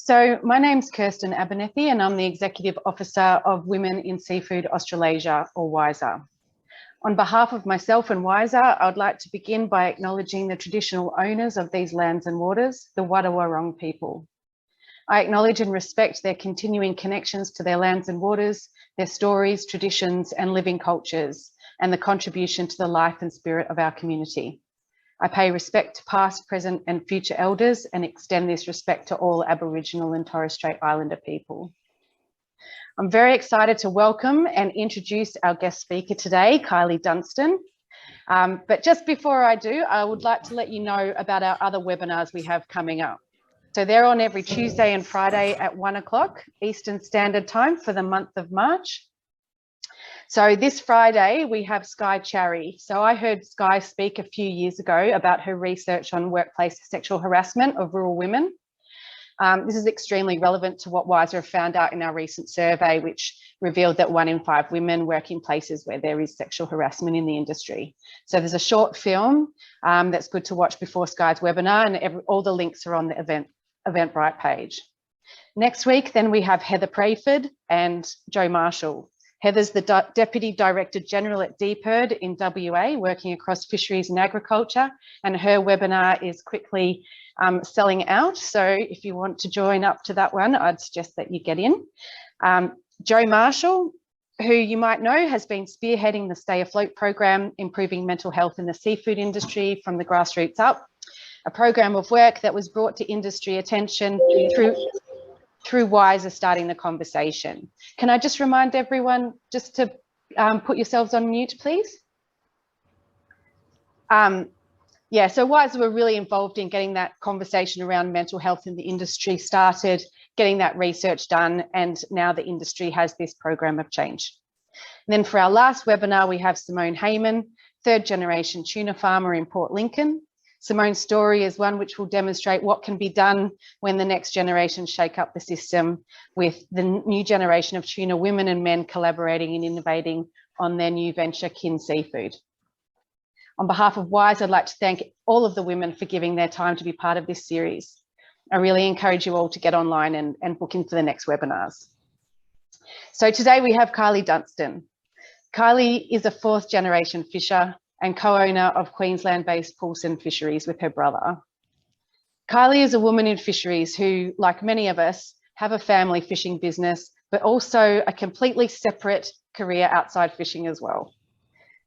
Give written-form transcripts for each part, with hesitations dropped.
So my name's Kirsten Abernethy and I'm the Executive Officer of Women in Seafood Australasia, or WISA. On behalf of myself and WISA, I would like to begin by acknowledging the traditional owners of these lands and waters, the Wadawurrung people. I acknowledge and respect their continuing connections to their lands and waters, their stories, traditions and living cultures, and the contribution to the life and spirit of our community. I pay respect to past, present and future elders and extend this respect to all Aboriginal and Torres Strait Islander people. I'm very excited to welcome and introduce our guest speaker today, Kylie Dunstan. But just before I do, I would like to let you know about our other webinars we have coming up. So they're on every Tuesday and Friday at 1 o'clock Eastern Standard Time for the month of March. So this Friday, we have Sky Cherry. So I heard Sky speak a few years ago about her research on workplace sexual harassment of rural women. This is extremely relevant to what WISA have found out in our recent survey, which revealed that 1 in 5 women work in places where there is sexual harassment in the industry. So there's a short film that's good to watch before Sky's webinar, and all the links are on the Eventbrite page. Next week, then we have Heather Prayford and Jo Marshall. Heather's the Deputy Director General at DPIRD in WA, working across fisheries and agriculture, and her webinar is quickly selling out. So if you want to join up to that one, I'd suggest that you get in. Jo Marshall, who you might know, has been spearheading the Stay Afloat program, improving mental health in the seafood industry from the grassroots up, a program of work that was brought to industry attention through WISA starting the conversation. Can I just remind everyone just to put yourselves on mute, please? Yeah, so WISA were really involved in getting that conversation around mental health in the industry started, getting that research done, and now the industry has this program of change. And then for our last webinar, we have Simone Heyman, 3rd generation tuna farmer in Port Lincoln. Simone's story is one which will demonstrate what can be done when the next generation shake up the system, with the new generation of tuna women and men collaborating and innovating on their new venture, Kin Seafood. On behalf of WISE, I'd like to thank all of the women for giving their time to be part of this series. I really encourage you all to get online and book in for the next webinars. So today we have Kylie Dunstan. Kylie is a 4th generation fisher and co-owner of Queensland-based Poulsen Fisheries with her brother. Kylie is a woman in fisheries who, like many of us, have a family fishing business, but also a completely separate career outside fishing as well.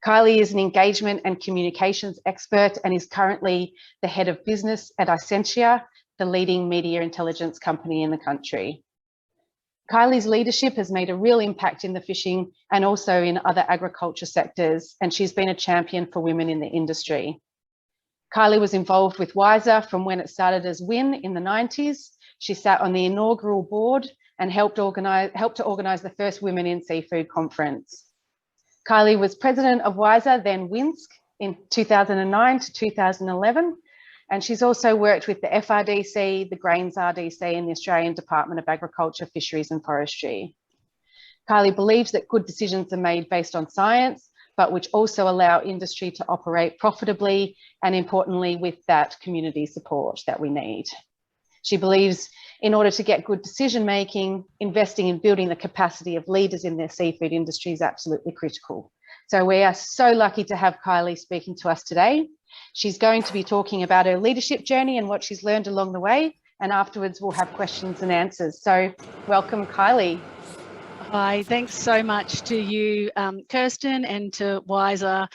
Kylie is an engagement and communications expert and is currently the head of business at Essentia, the leading media intelligence company in the country. Kylie's leadership has made a real impact in the fishing and also in other agriculture sectors, and she's been a champion for women in the industry. Kylie was involved with WISA from when it started as WIN in the 90s. She sat on the inaugural board and helped to organise the first Women in Seafood conference. Kylie was president of WISA, then WINSC, in 2009 to 2011. And she's also worked with the FRDC, the Grains RDC and the Australian Department of Agriculture, Fisheries and Forestry. Kylie believes that good decisions are made based on science, but which also allow industry to operate profitably and, importantly, with that community support that we need. She believes in order to get good decision making, investing in building the capacity of leaders in their seafood industry is absolutely critical. So we are so lucky to have Kylie speaking to us today. She's going to be talking about her leadership journey and what she's learned along the way, and afterwards we'll have questions and answers. So welcome, Kylie. Hi, thanks so much to you, Kirsten, and to WISA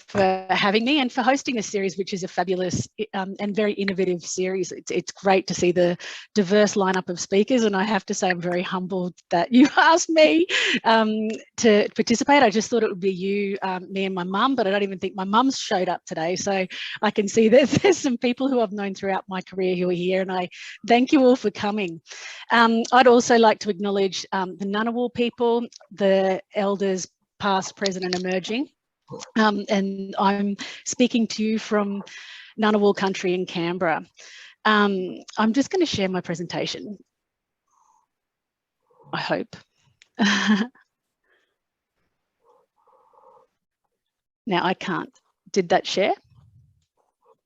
for having me and for hosting this series, which is a fabulous and very innovative series. It's great to see the diverse lineup of speakers, and I have to say I'm very humbled that you asked me to participate. I just thought it would be you, me and my mum, but I don't even think my mum's showed up today. So I can see there's some people who I've known throughout my career who are here, and I thank you all for coming. I'd also like to acknowledge the Ngunnawal people, the elders past, present and emerging. And I'm speaking to you from Ngunnawal country in Canberra. I'm just going to share my presentation, I hope. Now I can't. Did that share?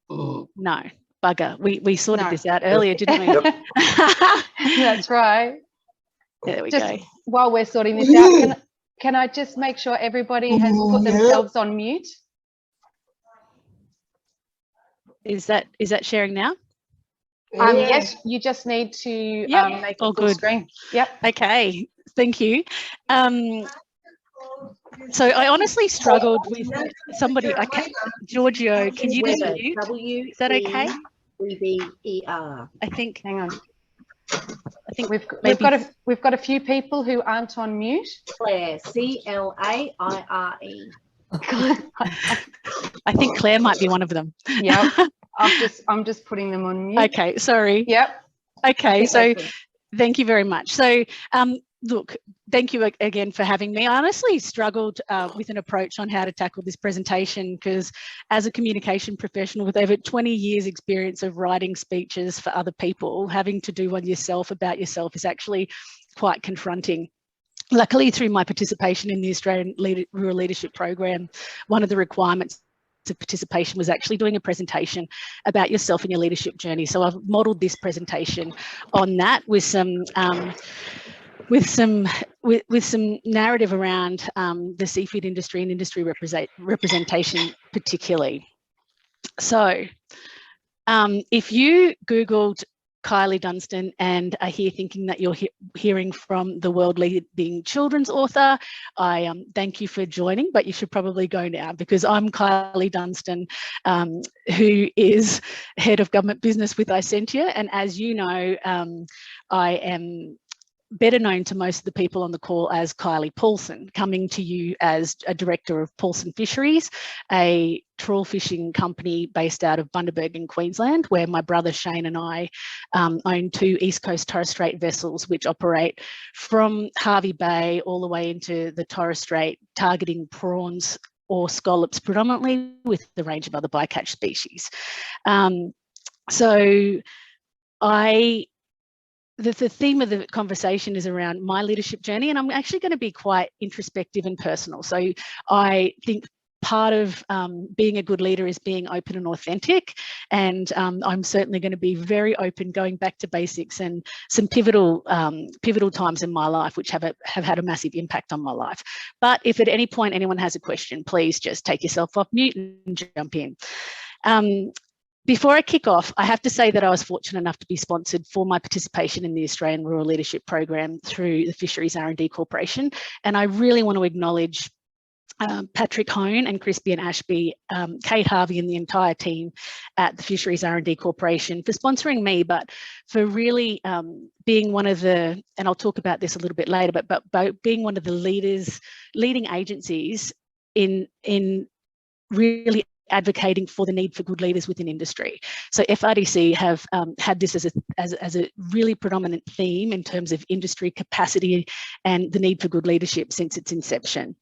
No. bugger. We sorted No. this out earlier, didn't we? That's right. There we Just go. while we're sorting this out, can I just make sure everybody has put themselves on mute? Is that sharing now? Yes, you just need to make it full screen. Yep. Okay, thank you. So I honestly struggled with somebody. Giorgio, can you just mute? Is that okay? I think. Hang on. I think we've got a few people who aren't on mute. Claire, Claire. I think Claire might be one of them. Yep. I'm just putting them on mute. Okay, sorry. Yep. Okay, so thank you very much. So look, thank you again for having me. I honestly struggled with an approach on how to tackle this presentation, because as a communication professional with over 20 years experience of writing speeches for other people, having to do one yourself about yourself is actually quite confronting. Luckily, through my participation in the Australian Rural Leadership Program, one of the requirements of participation was actually doing a presentation about yourself and your leadership journey. So I've modelled this presentation on that with some narrative around the seafood industry and industry representation particularly. So if you Googled Kylie Dunstan and are here thinking that you're hearing from the world leading children's author, I thank you for joining, but you should probably go now, because I'm Kylie Dunstan, who is Head of Government Business with Isentia, and as you know, I am better known to most of the people on the call as Kylie Paulson, coming to you as a director of Paulson Fisheries, a trawl fishing company based out of Bundaberg in Queensland, where my brother Shane and I own 2 East Coast Torres Strait vessels, which operate from Hervey Bay all the way into the Torres Strait, targeting prawns or scallops predominantly, with the range of other bycatch species. The theme of the conversation is around my leadership journey, and I'm actually going to be quite introspective and personal. So I think part of being a good leader is being open and authentic, and I'm certainly going to be very open, going back to basics and some pivotal times in my life which have had a massive impact on my life. But if at any point anyone has a question, please just take yourself off mute and jump in. Before I kick off, I have to say that I was fortunate enough to be sponsored for my participation in the Australian Rural Leadership Program through the Fisheries R&D Corporation, and I really want to acknowledge Patrick Hone and Crispy and Ashby, Kate Harvey and the entire team at the Fisheries R&D Corporation for sponsoring me, but for really being one of the, and I'll talk about this a little bit later, but being one of the leading agencies in really advocating for the need for good leaders within industry. So FRDC have had this as a really predominant theme in terms of industry capacity and the need for good leadership since its inception.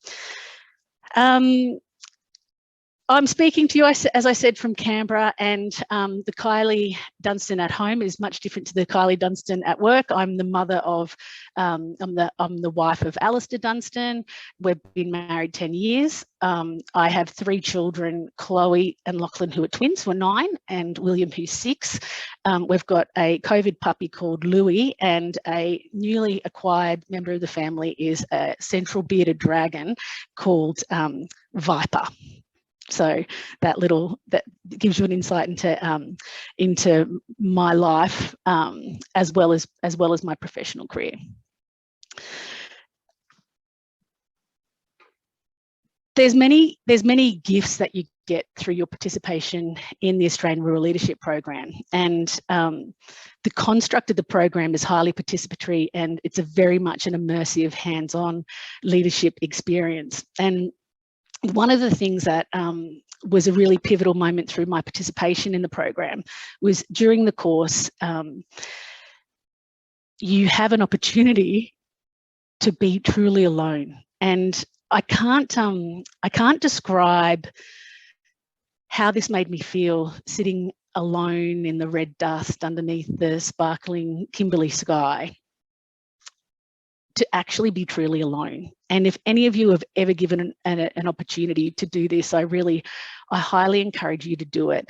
I'm speaking to you, as I said, from Canberra, and the Kylie Dunstan at home is much different to the Kylie Dunstan at work. I'm the mother of, I'm the wife of Alistair Dunstan. We've been married 10 years. I have 3 children, Chloe and Lachlan, who are twins, who are 9, and William, who's 6. We've got a COVID puppy called Louie, and a newly acquired member of the family is a central bearded dragon called Viper. So that gives you an insight into my life as well as my professional career. There's many gifts that you get through your participation in the Australian Rural Leadership Program, and the construct of the program is highly participatory, and it's a very much an immersive, hands-on leadership experience. And one of the things that was a really pivotal moment through my participation in the program was during the course, you have an opportunity to be truly alone. And I can't describe how this made me feel, sitting alone in the red dust underneath the sparkling Kimberley sky, to actually be truly alone. And if any of you have ever given an opportunity to do this, I highly encourage you to do it.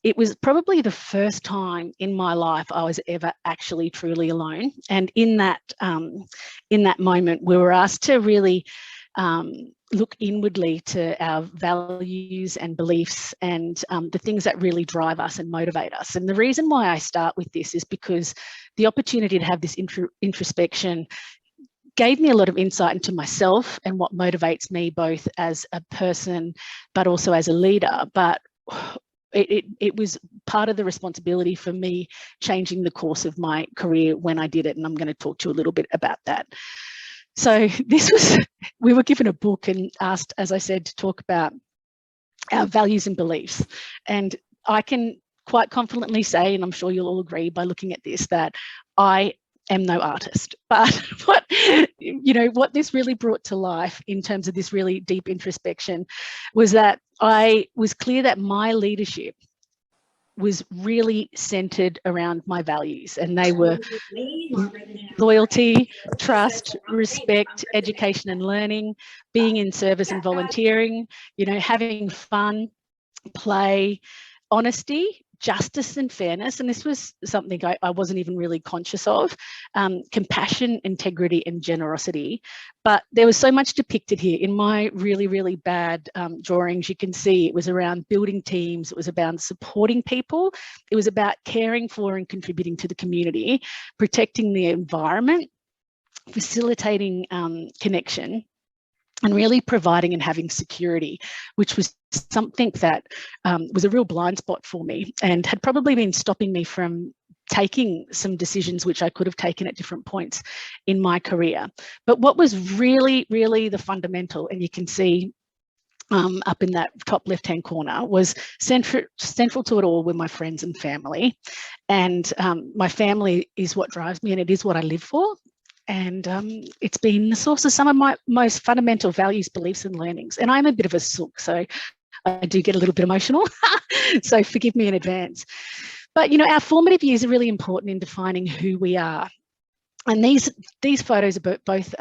it was probably the first time in my life I was ever actually truly alone. And in that moment, we were asked to really look inwardly to our values and beliefs and the things that really drive us and motivate us. And the reason why I start with this is because the opportunity to have this introspection gave me a lot of insight into myself and what motivates me both as a person, but also as a leader. But it was part of the responsibility for me changing the course of my career when I did it. And I'm going to talk to you a little bit about that. So we were given a book and asked, as I said, to talk about our values and beliefs. And I can quite confidently say, and I'm sure you'll all agree by looking at this, that I am no artist. But what this really brought to life in terms of this really deep introspection was that I was clear that my leadership was really centered around my values, and they were loyalty, trust, respect, education and learning, being in service and volunteering, having fun, play, honesty, justice and fairness, and this was something I wasn't even really conscious of, compassion, integrity and generosity. But there was so much depicted here. In my really, really bad drawings, you can see it was around building teams, it was about supporting people, it was about caring for and contributing to the community, protecting the environment, facilitating connection, and really providing and having security, which was something that was a real blind spot for me and had probably been stopping me from taking some decisions which I could have taken at different points in my career. But what was really, really the fundamental, and you can see up in that top left-hand corner, was central to it all were my friends and family. And my family is what drives me, and it is what I live for. And it's been the source of some of my most fundamental values, beliefs and learnings. And I'm a bit of a sook, so I do get a little bit emotional, so forgive me in advance. But, our formative years are really important in defining who we are. And these photos are both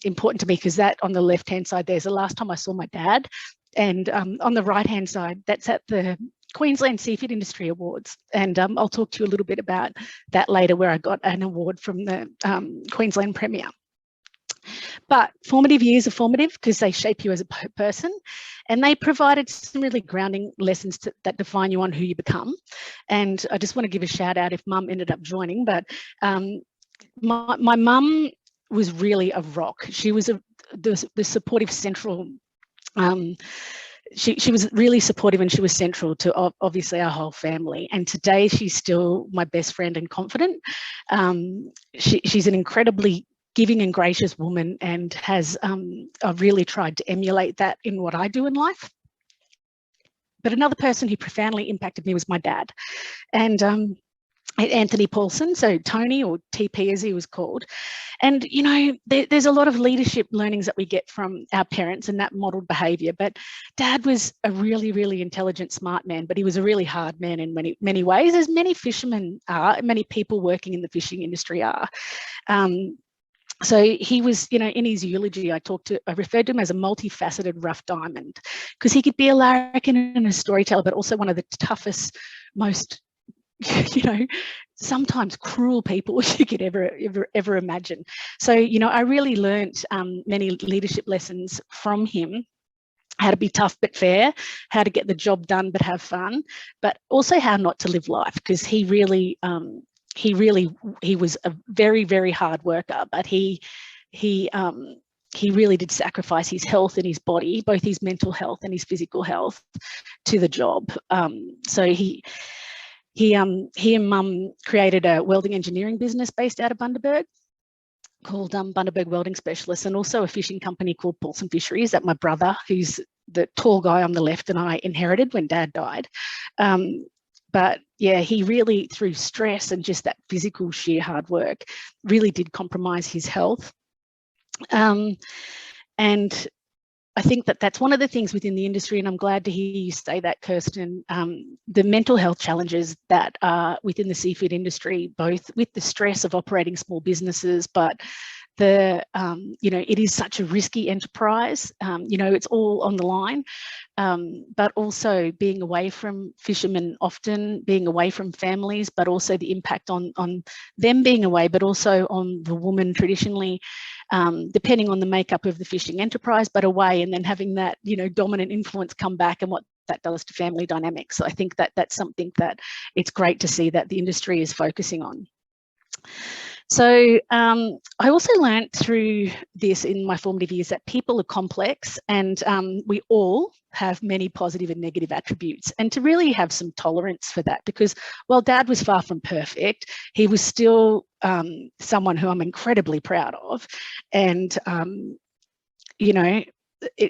important to me, because that on the left-hand side, there's the last time I saw my dad. And on the right-hand side, that's at the Queensland Seafood Industry Awards. And I'll talk to you a little bit about that later, where I got an award from the Queensland Premier. But formative years are formative because they shape you as a person, and they provided some really grounding lessons that define you on who you become. And I just want to give a shout out if Mum ended up joining, but my mum was really a rock. She was the supportive central. She was really supportive, and she was central to obviously our whole family. And today she's still my best friend and confidant. She's an incredibly giving and gracious woman, and I've really tried to emulate that in what I do in life. But another person who profoundly impacted me was my dad. And Anthony Paulson, so Tony, or TP as he was called. And, there's a lot of leadership learnings that we get from our parents and that modelled behaviour. But Dad was a really, really intelligent, smart man, but he was a really hard man in many, many ways, as many fishermen are, many people working in the fishing industry are. So he was, in his eulogy, I referred to him as a multifaceted rough diamond, because he could be a larrikin and a storyteller, but also one of the toughest, most sometimes cruel people you could ever imagine. So, I really learnt many leadership lessons from him: how to be tough but fair, how to get the job done but have fun, but also how not to live life, because he was a very, very hard worker, but he really did sacrifice his health and his body, both his mental health and his physical health, to the job. So he and Mum created a welding engineering business based out of Bundaberg called Bundaberg Welding Specialists, and also a fishing company called Paulson Fisheries that my brother, who's the tall guy on the left, and I inherited when Dad died. But yeah, he really, through stress and just that physical sheer hard work, really did compromise his health. And I think that's one of the things within the industry, and I'm glad to hear you say that, Kirsten, the mental health challenges that are within the seafood industry, both with the stress of operating small businesses, but it is such a risky enterprise. It's all on the line, but also being away from fishermen, often being away from families, but also the impact on them being away, but also on the woman traditionally, depending on the makeup of the fishing enterprise, but away, and then having that, dominant influence come back and what that does to family dynamics. So I think that that's something that it's great to see that the industry is focusing on. So I also learned through this in my formative years that people are complex, and we all have many positive and negative attributes, and to really have some tolerance for that, because while Dad was far from perfect, he was still someone who I'm incredibly proud of. And,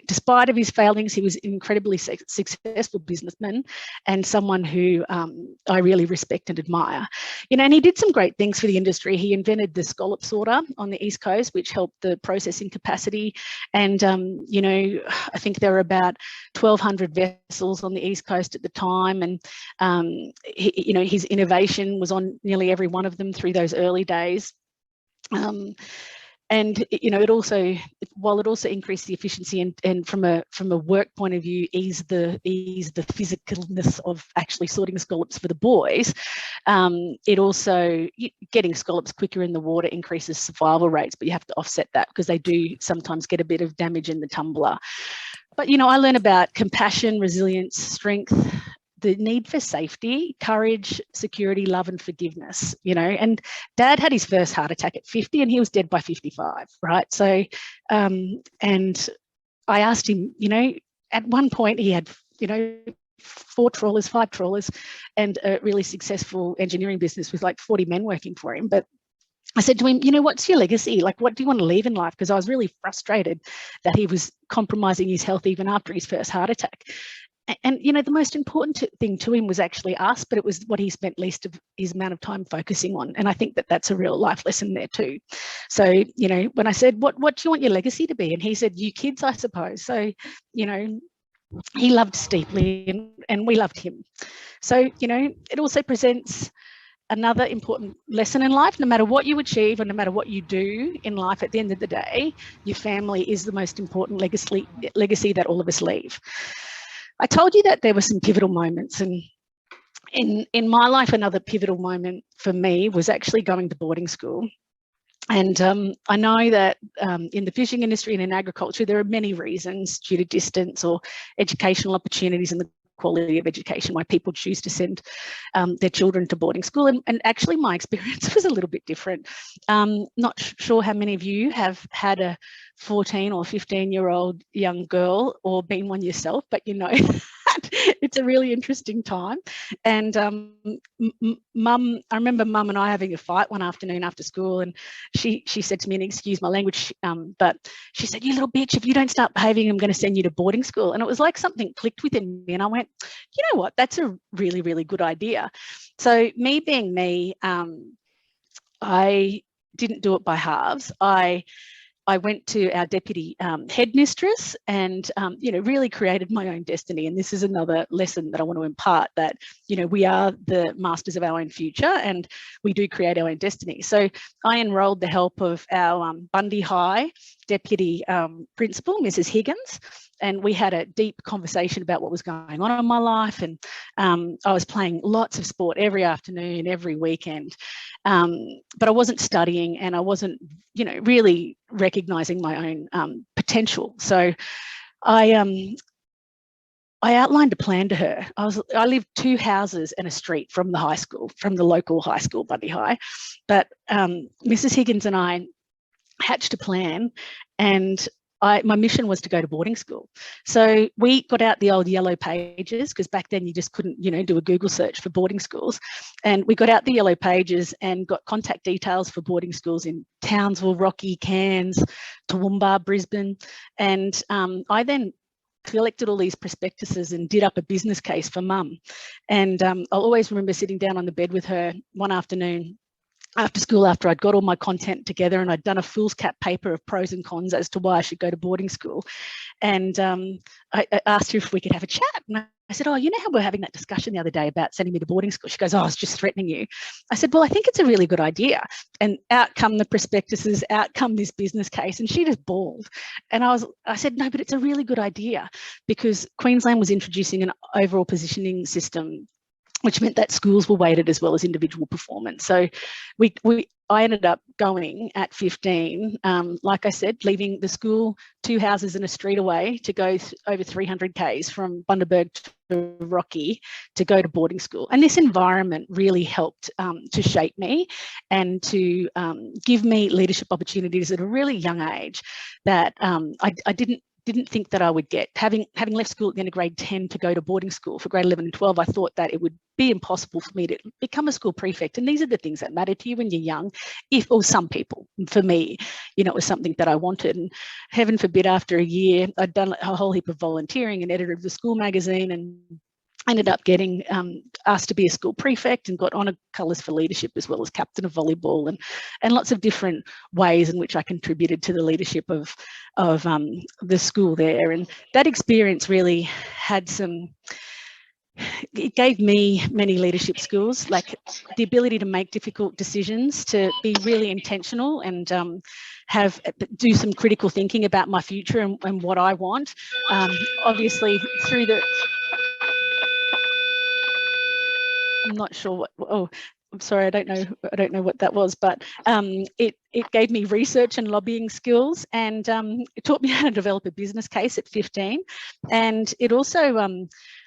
despite of his failings, he was an incredibly successful businessman and someone who I really respect and admire. And he did some great things for the industry. He invented the scallop sorter on the East Coast, which helped the processing capacity. And, I think there were about 1,200 vessels on the East Coast at the time. And, his innovation was on nearly every one of them through those early days. And it also, while it also increased the efficiency and from a work point of view, ease the physicalness of actually sorting scallops for the boys, it also, getting scallops quicker in the water increases survival rates, but you have to offset that because they do sometimes get a bit of damage in the tumbler. But I learned about compassion, resilience, strength, the need for safety, courage, security, love, and forgiveness, and Dad had his first heart attack at 50 and he was dead by 55, right? So, and I asked him, at one point he had, 5 trawlers, and a really successful engineering business with like 40 men working for him. But I said to him, what's your legacy? Like, what do you want to leave in life? Because I was really frustrated that he was compromising his health even after his first heart attack. And, the most important thing to him was actually us, but it was what he spent least of his amount of time focusing on. And I think that that's a real life lesson there too. So, when I said, what do you want your legacy to be? And he said, you kids, I suppose. So, he loved us deeply and we loved him. So, it also presents another important lesson in life. No matter what you achieve or no matter what you do in life, at the end of the day, your family is the most important legacy that all of us leave. I told you that there were some pivotal moments, and in my life, another pivotal moment for me was actually going to boarding school. And I know that in the fishing industry and in agriculture, there are many reasons due to distance or educational opportunities and the quality of education why people choose to send their children to boarding school. And actually my experience was a little bit different. Not sure how many of you have had a 14 or 15-year-old young girl or been one yourself, but it's a really interesting time. And I remember Mum and I having a fight one afternoon after school, and she said to me, and excuse my language, but she said, "You little bitch, if you don't start behaving, I'm going to send you to boarding school." And it was like something clicked within me, and I went, you know what, that's a really, really good idea. So me being me, I didn't do it by halves. I went to our deputy headmistress and, really created my own destiny. And this is another lesson that I want to impart, that, we are the masters of our own future and we do create our own destiny. So I enrolled the help of our Bundy High deputy principal, Mrs. Higgins, and we had a deep conversation about what was going on in my life. And I was playing lots of sport every afternoon, every weekend, but I wasn't studying and I wasn't, really recognising my own potential. So I outlined a plan to her. I lived 2 houses and a street from the high school, from the local high school, Bundy High. But Mrs. Higgins and I hatched a plan, and my mission was to go to boarding school. So we got out the old yellow pages, because back then you just couldn't, do a Google search for boarding schools. And we got out the yellow pages and got contact details for boarding schools in Townsville, Rocky, Cairns, Toowoomba, Brisbane. And I then collected all these prospectuses and did up a business case for Mum. And I'll always remember sitting down on the bed with her one afternoon after school, after I'd got all my content together and I'd done a fool's cap paper of pros and cons as to why I should go to boarding school. And I asked her if we could have a chat. And I I said, oh, you know how we're having that discussion the other day about sending me to boarding school? She goes, oh, I was just threatening you. I said, well, I think it's a really good idea. And out come the prospectuses, out come this business case. And she just bawled. And I said, no, but it's a really good idea, because Queensland was introducing an overall positioning system, which meant that schools were weighted as well as individual performance. So I ended up going at 15, like I said, leaving the school 2 houses and a street away to go over 300 Ks from Bundaberg to Rocky to go to boarding school. And this environment really helped to shape me and to give me leadership opportunities at a really young age that I didn't think that I would get. Having left school at the end of grade 10 to go to boarding school for grade 11 and 12, I thought that it would be impossible for me to become a school prefect. And these are the things that matter to you when you're young, or some people. For me, it was something that I wanted. And heaven forbid, after a year, I'd done a whole heap of volunteering and editor of the school magazine, and ended up getting asked to be a school prefect and got honour colours for leadership, as well as captain of volleyball, and lots of different ways in which I contributed to the leadership of the school there. And that experience really it gave me many leadership skills, like the ability to make difficult decisions, to be really intentional, and do some critical thinking about my future and what I want. Obviously, through the I'm not sure what. Oh, I'm sorry, I don't know what that was, but it gave me research and lobbying skills, and it taught me how to develop a business case at 15. And it also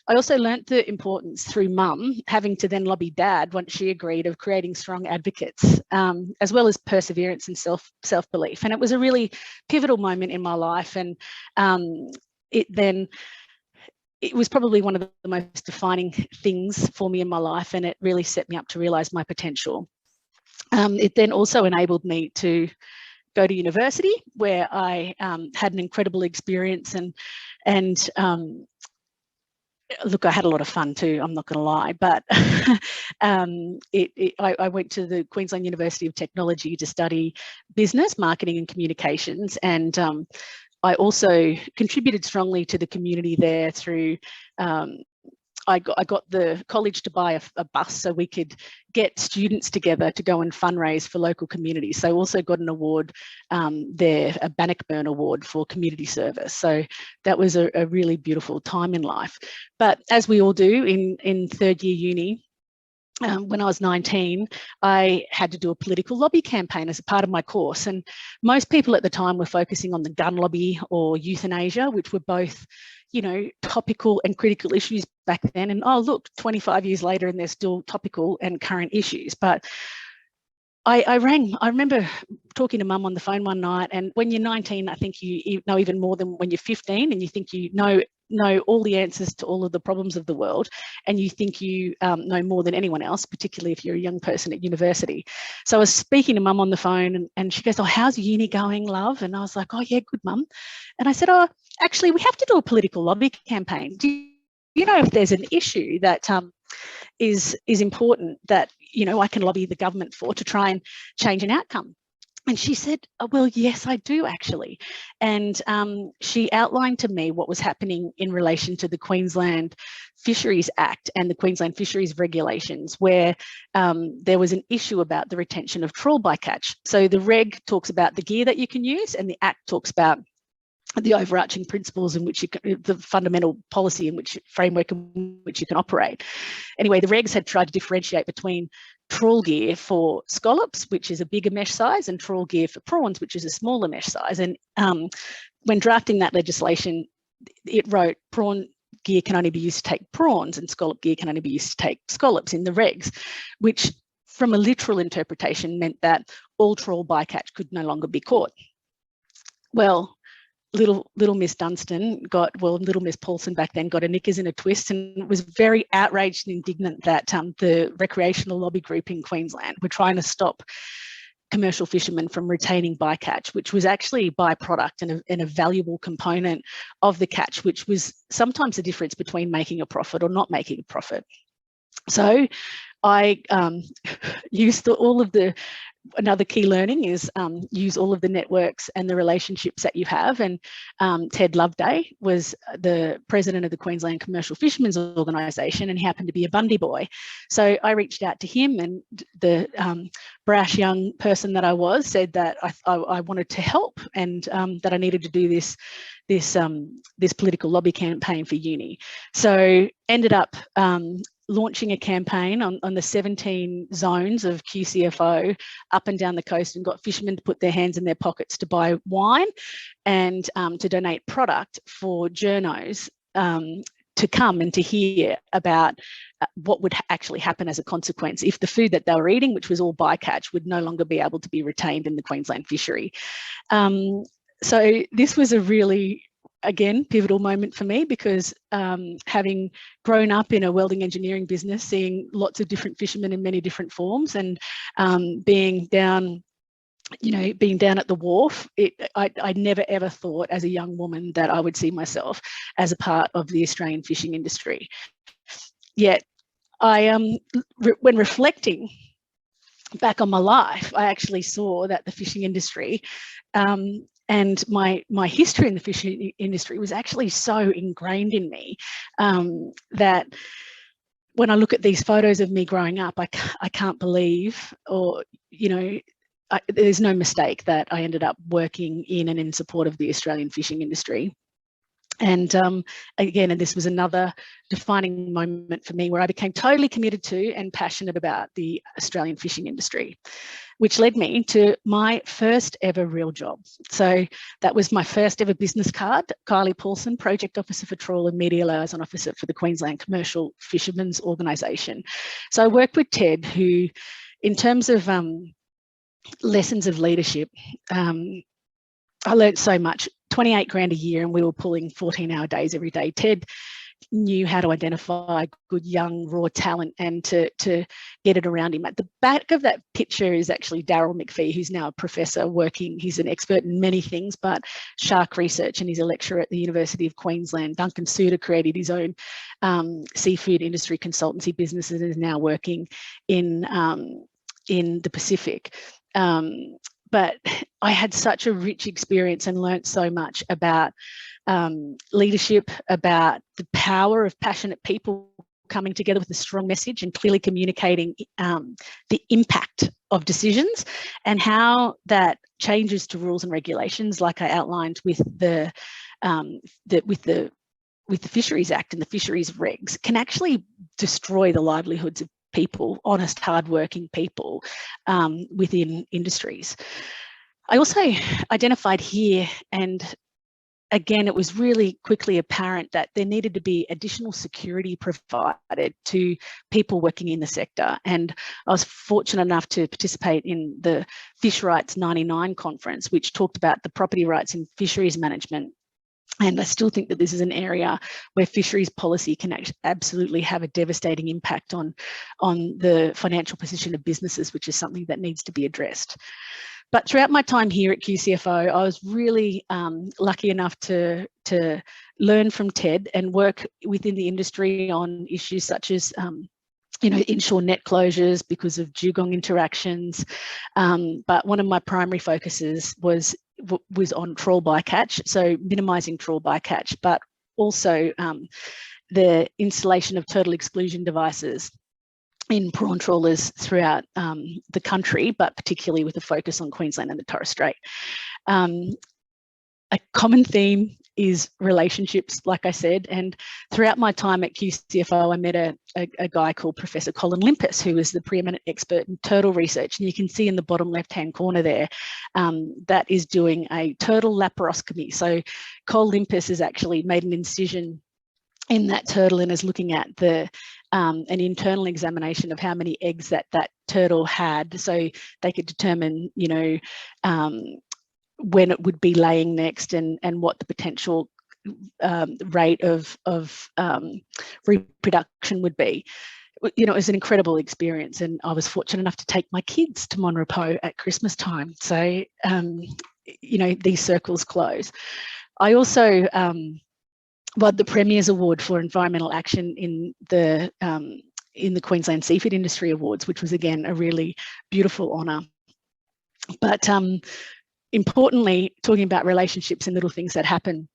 I also learnt the importance through mum having to then lobby dad once she agreed, of creating strong advocates, as well as perseverance and self-belief. And it was a really pivotal moment in my life, and it was probably one of the most defining things for me in my life, and it really set me up to realise my potential. It then also enabled me to go to university, where I had an incredible experience, and look, I had a lot of fun too, I'm not going to lie, but I went to the Queensland University of Technology to study business, marketing and communications, and I also contributed strongly to the community there through, I got the college to buy a bus so we could get students together to go and fundraise for local communities. So also got an award there, a Bannockburn Award for community service. So that was a really beautiful time in life. But as we all do in third year uni, when I was 19, I had to do a political lobby campaign as a part of my course. And most people at the time were focusing on the gun lobby or euthanasia, which were both, topical and critical issues back then. And oh, look, 25 years later, and they're still topical and current issues. But I remember talking to mum on the phone one night, and when you're 19, I think you know even more than when you're 15, and you think you know all the answers to all of the problems of the world, and you think you know more than anyone else, particularly if you're a young person at university. So I was speaking to mum on the phone, and she goes, oh, how's uni going, love? And I was like, oh yeah, good, mum. And I said, oh, actually, we have to do a political lobby campaign. Do you know if there's an issue that is important that I can lobby the government for to try and change an outcome? And she said, oh, well, yes, I do actually. And she outlined to me what was happening in relation to the Queensland Fisheries Act and the Queensland Fisheries Regulations, where there was an issue about the retention of trawl bycatch. So the reg talks about the gear that you can use, and the Act talks about the overarching principles in which the fundamental policy in which framework in which you can operate. Anyway, the regs had tried to differentiate between trawl gear for scallops, which is a bigger mesh size, and trawl gear for prawns, which is a smaller mesh size. And when drafting that legislation, it wrote prawn gear can only be used to take prawns and scallop gear can only be used to take scallops in the regs, which from a literal interpretation meant that all trawl bycatch could no longer be caught. Well, little Miss Dunstan little Miss Paulson back then got a knickers in a twist, and was very outraged and indignant that the recreational lobby group in Queensland were trying to stop commercial fishermen from retaining bycatch, which was actually a byproduct and a valuable component of the catch, which was sometimes the difference between making a profit or not making a profit. So I used all of the another key learning is use all of the networks and the relationships that you have. And Ted Loveday was the president of the Queensland Commercial Fishermen's Organisation, and he happened to be a Bundy boy. So I reached out to him, and the brash young person that I was said that I wanted to help, and that I needed to do this political lobby campaign for uni. So ended up launching a campaign on the 17 zones of QCFO up and down the coast, and got fishermen to put their hands in their pockets to buy wine and to donate product for journos to come and to hear about what would actually happen as a consequence if the food that they were eating, which was all bycatch, would no longer be able to be retained in the Queensland fishery. So this was a really, again, pivotal moment for me, because having grown up in a welding engineering business, seeing lots of different fishermen in many different forms, and being down at the wharf, I never ever thought as a young woman that I would see myself as a part of the Australian fishing industry. Yet when reflecting back on my life, I actually saw that the fishing industry and my history in the fishing industry was actually so ingrained in me that when I look at these photos of me growing up, I can't believe, or, there's no mistake that I ended up working in and in support of the Australian fishing industry. And again, and this was another defining moment for me, where I became totally committed to and passionate about the Australian fishing industry, which led me to my first ever real job. So that was my first ever business card. Kylie Dunstan, Project Officer for Trawl and Media Liaison Officer for the Queensland Commercial Fishermen's Organisation. So I worked with Ted, who, in terms of lessons of leadership, I learned so much. 28 grand a year, and we were pulling 14-hour days every day. Ted knew how to identify good young raw talent and to get it around him. At the back of that picture is actually Daryl McPhee, who's now a professor working. He's an expert in many things, but shark research, and he's a lecturer at the University of Queensland. Duncan Suter created his own seafood industry consultancy business and is now working in the Pacific. But I had such a rich experience and learnt so much about leadership, about the power of passionate people coming together with a strong message and clearly communicating the impact of decisions, and how that changes to rules and regulations, like I outlined with the Fisheries Act and the Fisheries Regs, can actually destroy the livelihoods of people, honest, hardworking people within industries. I also identified here, and again, it was really quickly apparent that there needed to be additional security provided to people working in the sector. And I was fortunate enough to participate in the Fish Rights 99 conference, which talked about the property rights in fisheries management. And I still think that this is an area where fisheries policy can absolutely have a devastating impact on the financial position of businesses, which is something that needs to be addressed. But throughout my time here at QCFO, I was really lucky enough to learn from Ted and work within the industry on issues such as inshore net closures because of dugong interactions. But one of my primary focuses was on trawl bycatch, so minimising trawl bycatch, but also the installation of turtle exclusion devices in prawn trawlers throughout the country, but particularly with a focus on Queensland and the Torres Strait. A common theme is relationships, like I said, and throughout my time at QCFO, I met a guy called Professor Colin Limpus, who is the preeminent expert in turtle research. And you can see in the bottom left-hand corner there, that is doing a turtle laparoscopy. So Col Limpus has actually made an incision in that turtle and is looking at an internal examination of how many eggs that turtle had, so they could determine, when it would be laying next and what the potential rate of reproduction would be. It was an incredible experience, and I was fortunate enough to take my kids to Monrepo at Christmas time. So, these circles close. I also won the Premier's Award for Environmental Action in the Queensland Seafood Industry Awards, which was again a really beautiful honour. But importantly, talking about relationships and little things that happen.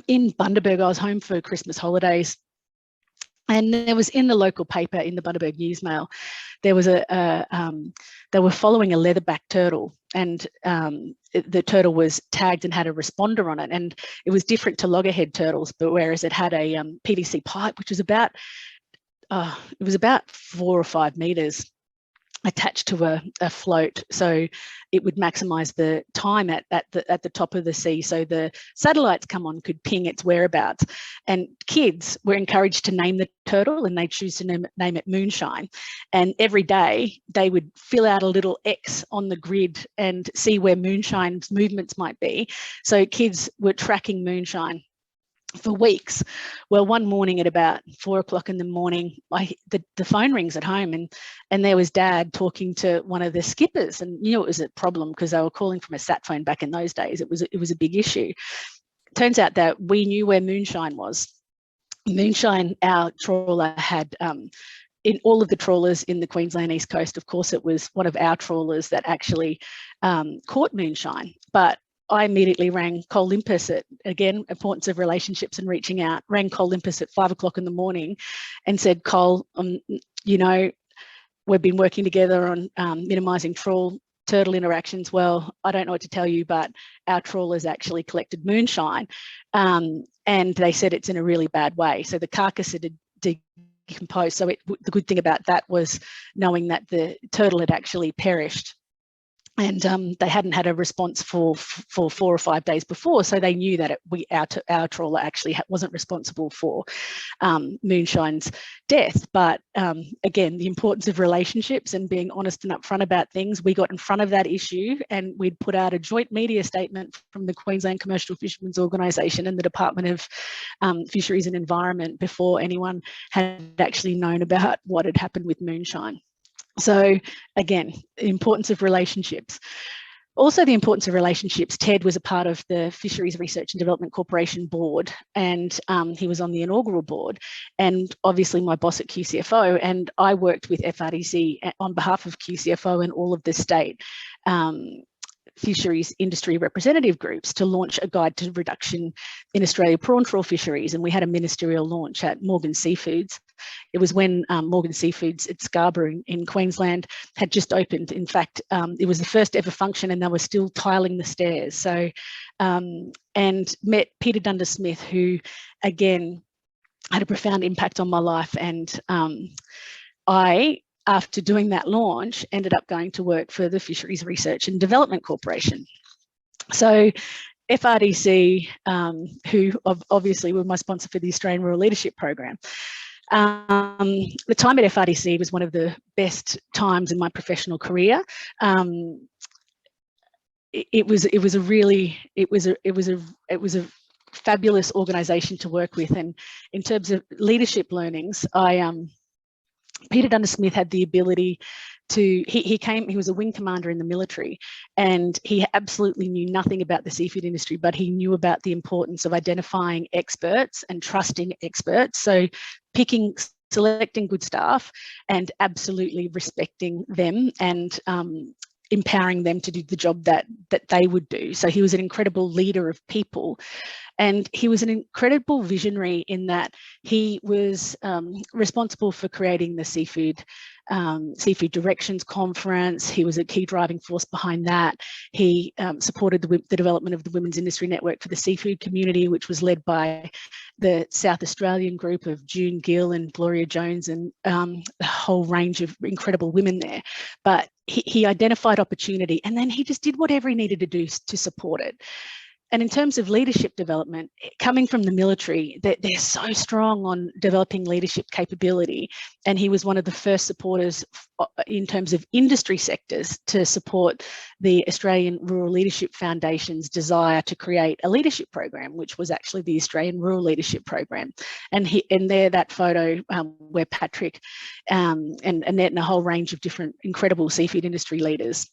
In Bundaberg, I was home for Christmas holidays, and there was in the local paper, in the Bundaberg Newsmail, there was they were following a leatherback turtle, and the turtle was tagged and had a responder on it, and it was different to loggerhead turtles, but whereas it had a PVC pipe, which was about 4 or 5 meters attached to a float, so it would maximize the time at the top of the sea, so the satellites come on could ping its whereabouts. And kids were encouraged to name the turtle, and they choose to name it Moonshine, and every day they would fill out a little X on the grid and see where Moonshine's movements might be. So kids were tracking Moonshine for weeks. Well, one morning at about 4 o'clock in the morning, the phone rings at home, and there was Dad talking to one of the skippers, and knew it was a problem because they were calling from a sat phone back in those days. It was a big issue. Turns out that we knew where Moonshine was. Moonshine, our trawler, had in all of the trawlers in the Queensland East Coast, of course, it was one of our trawlers that actually caught Moonshine. But I immediately rang Cole Limpus at, again, importance of relationships and reaching out, rang Cole Limpus at 5 o'clock in the morning and said, Cole, you know, we've been working together on minimising turtle interactions. Well, I don't know what to tell you, but our trawlers actually collected Moonshine, and they said it's in a really bad way. So the carcass had decomposed. So the good thing about that was knowing that the turtle had actually perished. And they hadn't had a response for 4 or 5 days before, so they knew that our trawler actually wasn't responsible for Moonshine's death. But again, the importance of relationships and being honest and upfront about things. We got in front of that issue, and we'd put out a joint media statement from the Queensland Commercial Fishermen's Organisation and the Department of Fisheries and Environment before anyone had actually known about what had happened with Moonshine. So again, the importance of relationships. Also the importance of relationships. Ted was a part of the Fisheries Research and Development Corporation board, and he was on the inaugural board, and obviously my boss at QCFO, and I worked with FRDC on behalf of QCFO and all of the state fisheries industry representative groups to launch a guide to reduction in Australia prawn trawl fisheries, and we had a ministerial launch at Morgan Seafoods. It was when Morgan Seafoods at Scarborough in Queensland had just opened. In fact, it was the first ever function, and they were still tiling the stairs. So, and met Peter Dunstan Smith, who again had a profound impact on my life, and I, after doing that launch, ended up going to work for the Fisheries Research and Development Corporation. So FRDC, who obviously were my sponsor for the Australian Rural Leadership Program. The time at FRDC was one of the best times in my professional career. It was a fabulous organisation to work with, and in terms of leadership learnings, Peter Dunstan Smith had the ability to, he was a wing commander in the military, and he absolutely knew nothing about the seafood industry, but he knew about the importance of identifying experts and trusting experts. So selecting good staff and absolutely respecting them and empowering them to do the job that they would do. So he was an incredible leader of people, and he was an incredible visionary in that he was responsible for creating the Seafood Directions Conference. He was a key driving force behind that. He supported the development of the Women's Industry Network for the seafood community, which was led by the South Australian group of June Gill and Gloria Jones and a whole range of incredible women there. But he identified opportunity, and then he just did whatever he needed to do to support it. And in terms of leadership development, coming from the military, they're so strong on developing leadership capability. And he was one of the first supporters in terms of industry sectors to support the Australian Rural Leadership Foundation's desire to create a leadership program, which was actually the Australian Rural Leadership Program. And there, that photo where Patrick and Annette and a whole range of different incredible seafood industry leaders.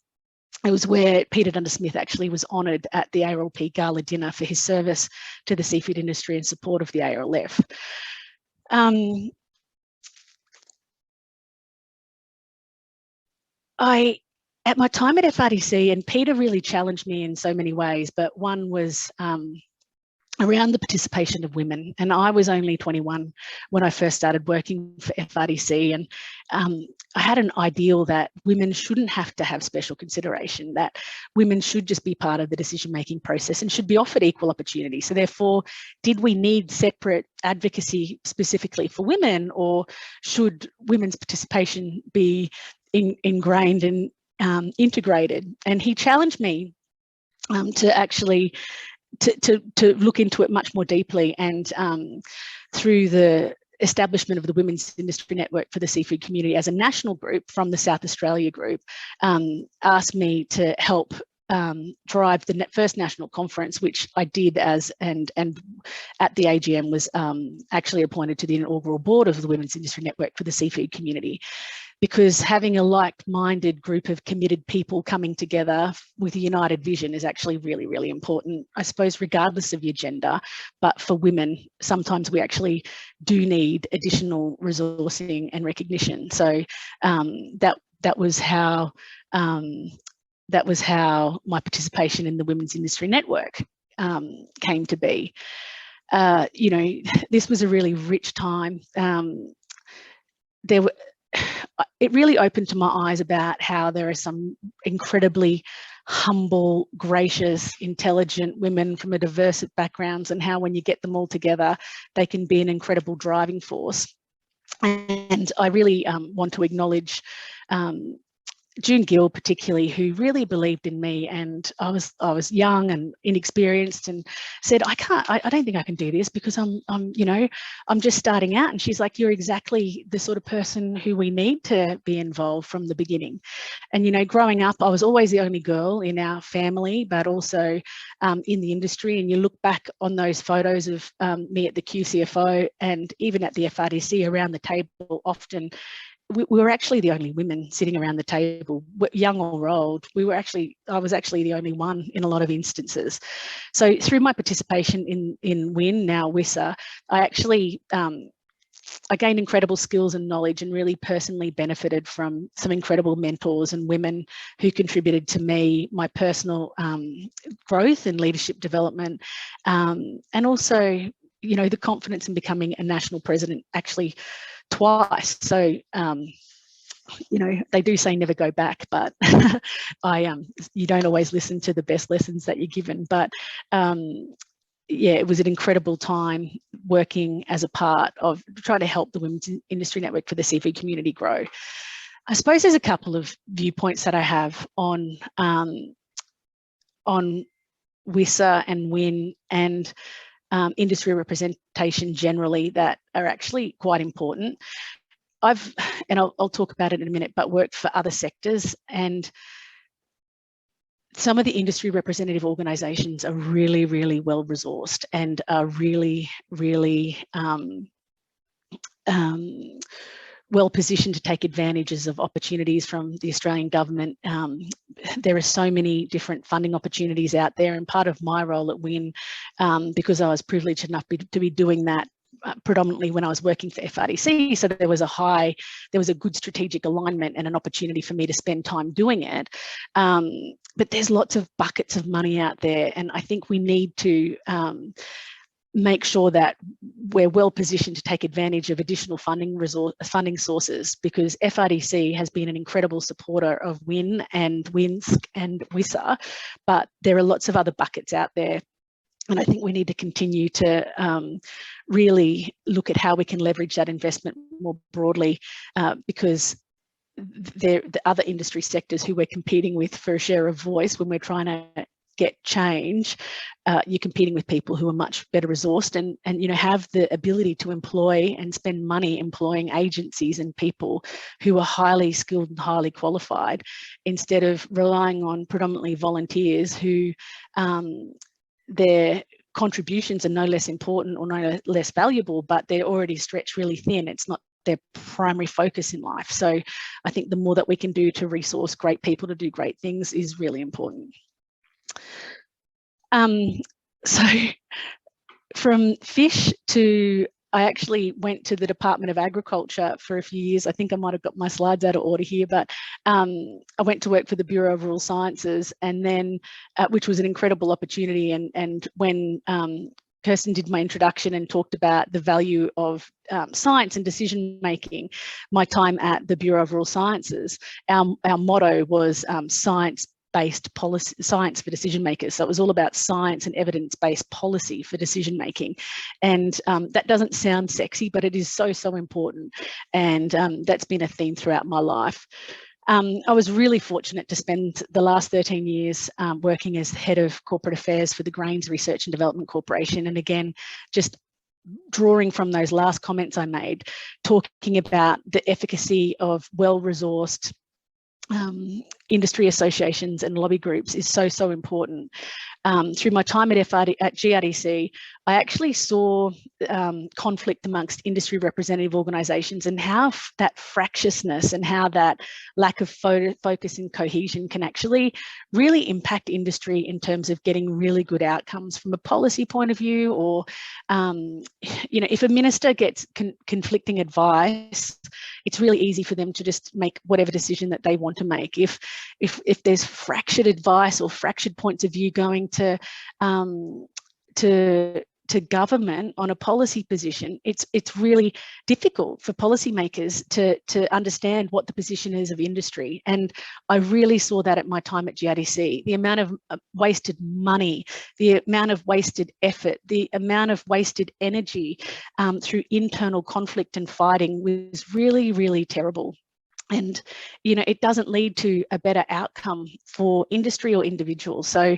It was where Peter Dunstan Smith actually was honoured at the ARLP Gala dinner for his service to the seafood industry in support of the ARLF. I at my time at FRDC, and Peter really challenged me in so many ways, but one was around the participation of women. And I was only 21 when I first started working for FRDC, and I had an ideal that women shouldn't have to have special consideration, that women should just be part of the decision-making process and should be offered equal opportunity. So therefore, did we need separate advocacy specifically for women, or should women's participation be ingrained and integrated? And he challenged me to actually to look into it much more deeply, and through the establishment of the Women's Industry Network for the Seafood Community as a national group from the South Australia group, asked me to help drive the first national conference, which I did and at the AGM was actually appointed to the inaugural board of the Women's Industry Network for the Seafood Community. Because having a like-minded group of committed people coming together with a united vision is actually really, really important, I suppose, regardless of your gender. But for women, sometimes we actually do need additional resourcing and recognition. So that was how my participation in the Women's Industry Network came to be. You know, this was a really rich time. It really opened to my eyes about how there are some incredibly humble, gracious, intelligent women from a diverse backgrounds, and how when you get them all together, they can be an incredible driving force. And I really want to acknowledge June Gill particularly, who really believed in me, and I was young and inexperienced, and said, I don't think I can do this because I'm just starting out. And she's like, you're exactly the sort of person who we need to be involved from the beginning. And, you know, growing up, I was always the only girl in our family, but also in the industry. And you look back on those photos of me at the QCFO and even at the FRDC around the table, often we were actually the only women sitting around the table, young or old. I was actually the only one in a lot of instances. So through my participation in WIN, now WISA, I actually I gained incredible skills and knowledge, and really personally benefited from some incredible mentors and women who contributed to me, my personal growth and leadership development, and also, you know, the confidence in becoming a national president, actually twice. So you know, they do say never go back, but you don't always listen to the best lessons that you're given. But yeah, it was an incredible time working as a part of trying to help the Women's Industry Network for the seafood community grow. I suppose there's a couple of viewpoints that I have on WISA and WIN and industry representation generally that are actually quite important. I'll talk about it in a minute, but worked for other sectors, and some of the industry representative organisations are really, really well resourced and are really, really well positioned to take advantages of opportunities from the Australian government. There are so many different funding opportunities out there, and part of my role at WIN, because I was privileged enough to be doing that predominantly when I was working for FRDC, so there was a good strategic alignment and an opportunity for me to spend time doing it. But there's lots of buckets of money out there, and I think we need to make sure that we're well positioned to take advantage of additional funding sources, because FRDC has been an incredible supporter of WIN and WINSC and WISA, but there are lots of other buckets out there. And I think we need to continue to really look at how we can leverage that investment more broadly, because the other industry sectors who we're competing with for a share of voice when we're trying to get change, you're competing with people who are much better resourced and you know, have the ability to employ and spend money employing agencies and people who are highly skilled and highly qualified, instead of relying on predominantly volunteers who their contributions are no less important or no less valuable, but they're already stretched really thin. It's not their primary focus in life. So I think the more that we can do to resource great people to do great things is really important. So from fish to I actually went to the Department of Agriculture for a few years. I think I might have got my slides out of order here, but I went to work for the Bureau of Rural Sciences, and then, which was an incredible opportunity. And when Kirsten did my introduction and talked about the value of science and decision making, my time at the Bureau of Rural Sciences, our motto was science-based policy, science for decision makers. So it was all about science and evidence-based policy for decision making. And that doesn't sound sexy, but it is so, so important. And that's been a theme throughout my life. I was really fortunate to spend the last 13 years working as head of corporate affairs for the Grains Research and Development Corporation. And again, just drawing from those last comments I made, talking about the efficacy of well-resourced industry associations and lobby groups is so, so important. Through my time at GRDC, I actually saw conflict amongst industry representative organisations, and how that fractiousness and how that lack of focus and cohesion can actually really impact industry in terms of getting really good outcomes from a policy point of view. Or, you know, if a minister gets conflicting advice, it's really easy for them to just make whatever decision that they want to make. If there's fractured advice or fractured points of view going to government on a policy position, it's really difficult for policymakers to understand what the position is of industry. And I really saw that at my time at GRDC. The amount of wasted money, the amount of wasted effort, the amount of wasted energy through internal conflict and fighting was really, really terrible. And, you know, it doesn't lead to a better outcome for industry or individuals. So,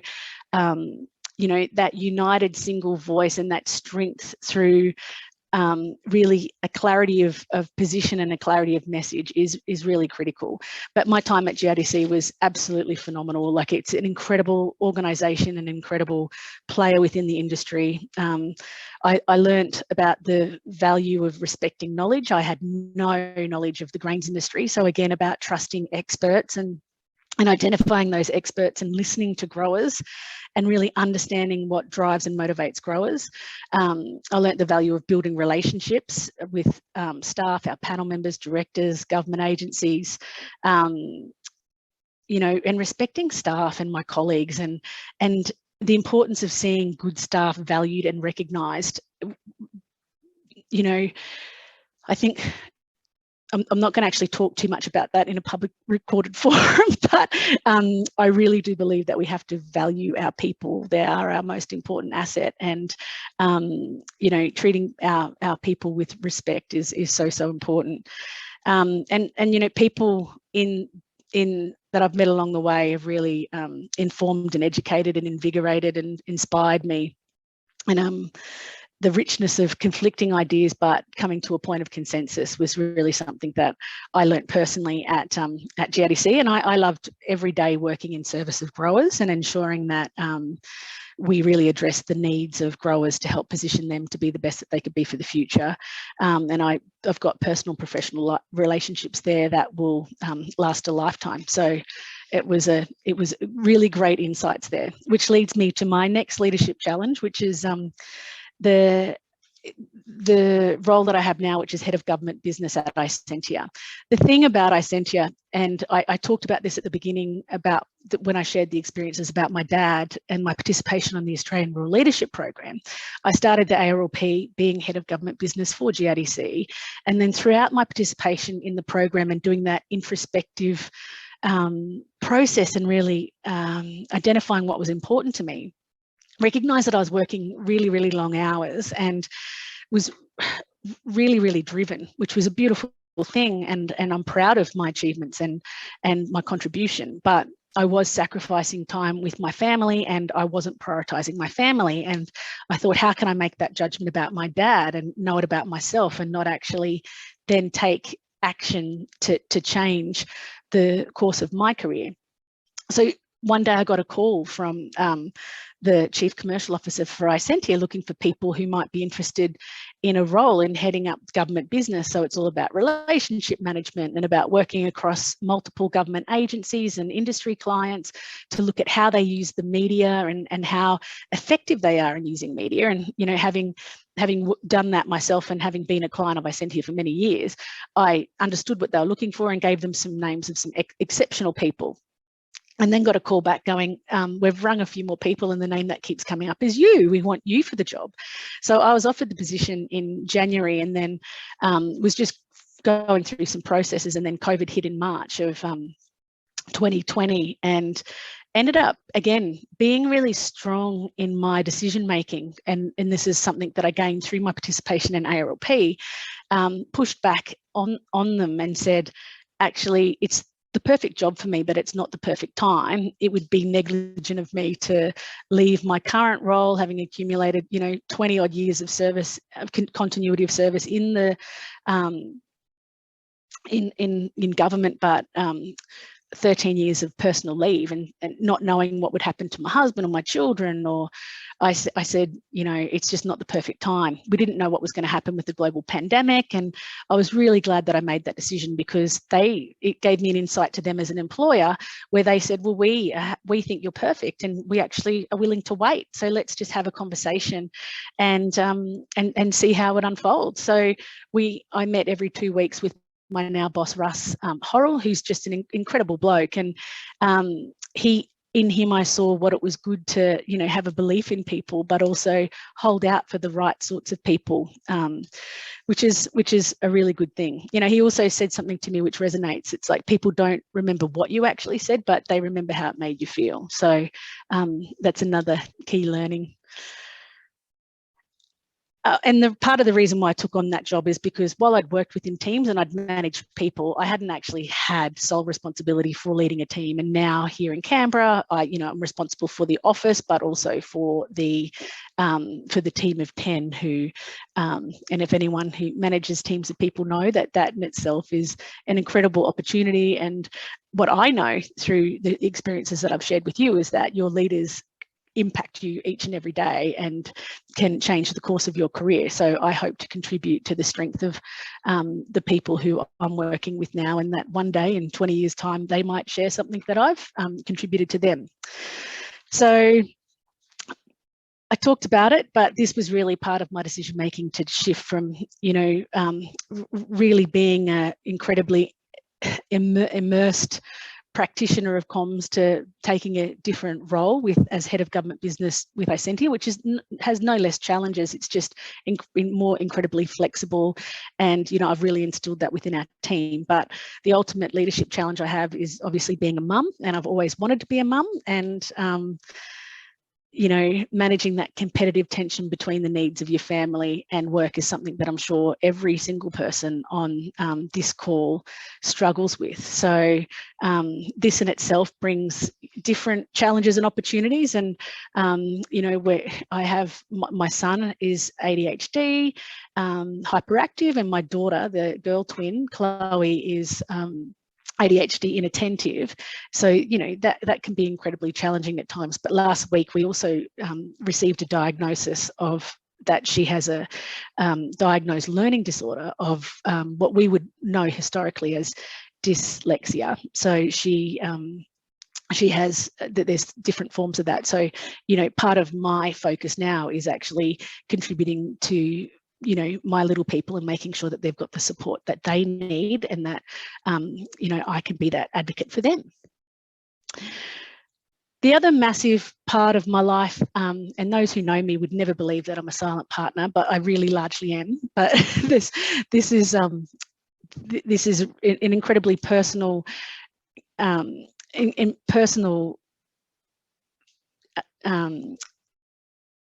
you know, that united single voice and that strength through really a clarity of position and a clarity of message is really critical. But my time at GRDC was absolutely phenomenal. Like, it's an incredible organisation, an incredible player within the industry. I learnt about the value of respecting knowledge. I had no knowledge of the grains industry. So again, about trusting experts and identifying those experts and listening to growers and really understanding what drives and motivates growers. I learnt the value of building relationships with staff, our panel members, directors, government agencies, you know, and respecting staff and my colleagues, and the importance of seeing good staff valued and recognised. You know, I think I'm not going to actually talk too much about that in a public recorded forum, but I really do believe that we have to value our people. They are our most important asset, and you know, treating our people with respect is so, so important. And you know, people in that I've met along the way have really informed and educated and invigorated and inspired me. And the richness of conflicting ideas, but coming to a point of consensus, was really something that I learnt personally at GRDC. And I loved every day working in service of growers and ensuring that we really address the needs of growers to help position them to be the best that they could be for the future. And I've got personal, professional relationships there that will last a lifetime. So it was really great insights there, which leads me to my next leadership challenge, which is the role that I have now, which is head of government business at Isentia. The thing about Isentia, and I talked about this at the beginning about when I shared the experiences about my dad and my participation on the Australian Rural Leadership Program. I started the ARLP being head of government business for GRDC, and then throughout my participation in the program and doing that introspective process and really identifying what was important to me, recognised that I was working really, really long hours and was really, really driven, which was a beautiful thing. And I'm proud of my achievements and my contribution, but I was sacrificing time with my family and I wasn't prioritising my family. And I thought, how can I make that judgment about my dad and know it about myself and not actually then take action to change the course of my career? So one day I got a call from the Chief Commercial Officer for Isentia looking for people who might be interested in a role in heading up government business. So it's all about relationship management and about working across multiple government agencies and industry clients to look at how they use the media and how effective they are in using media. And, you know, having having done that myself and having been a client of Isentia for many years, I understood what they were looking for and gave them some names of some exceptional people. And then got a call back going, we've rung a few more people and the name that keeps coming up is you. We want you for the job. So I was offered the position in January, and then was just going through some processes, and then COVID hit in March of 2020, and ended up again being really strong in my decision making, and this is something that I gained through my participation in ARLP. Pushed back on them and said, actually, it's the perfect job for me, but it's not the perfect time. It would be negligent of me to leave my current role, having accumulated 20 odd years of service, continuity of service in the in government, but 13 years of personal leave, and not knowing what would happen to my husband or my children. Or I said, it's just not the perfect time. We didn't know what was going to happen with the global pandemic, and I was really glad that I made that decision, because it gave me an insight to them as an employer, where they said, well, we think you're perfect, and we actually are willing to wait. So let's just have a conversation and see how it unfolds. So I met every 2 weeks with my now boss, Russ Horrell, who's just an incredible bloke. And in him, I saw what it was good to, have a belief in people, but also hold out for the right sorts of people, which is a really good thing. He also said something to me which resonates. It's like, people don't remember what you actually said, but they remember how it made you feel. So that's another key learning. And the part of the reason why I took on that job is because while I'd worked within teams and I'd managed people, I hadn't actually had sole responsibility for leading a team. And now here in Canberra, I'm responsible for the office, but also for the team of 10 who, and if anyone who manages teams of people know that in itself is an incredible opportunity. And what I know through the experiences that I've shared with you is that your leaders impact you each and every day and can change the course of your career. So I hope to contribute to the strength of the people who I'm working with now, and that one day in 20 years' time, they might share something that I've contributed to them. So I talked about it, but this was really part of my decision making to shift from, really being an incredibly immersed practitioner of comms to taking a different role as head of government business with Isentia, which has no less challenges. It's just more incredibly flexible, and I've really instilled that within our team. But the ultimate leadership challenge I have is obviously being a mum, and I've always wanted to be a mum, and managing that competitive tension between the needs of your family and work is something that I'm sure every single person on this call struggles with. So this in itself brings different challenges and opportunities. And, where I have my son is ADHD, hyperactive, and my daughter, the girl twin, Chloe, is ADHD inattentive. So, that can be incredibly challenging at times. But last week, we also received a diagnosis of that she has a diagnosed learning disorder of what we would know historically as dyslexia. So she has, there's different forms of that. So, part of my focus now is actually contributing to my little people and making sure that they've got the support that they need, and that, I can be that advocate for them. The other massive part of my life, and those who know me would never believe that I'm a silent partner, but I really largely am. But this is an incredibly personal, personal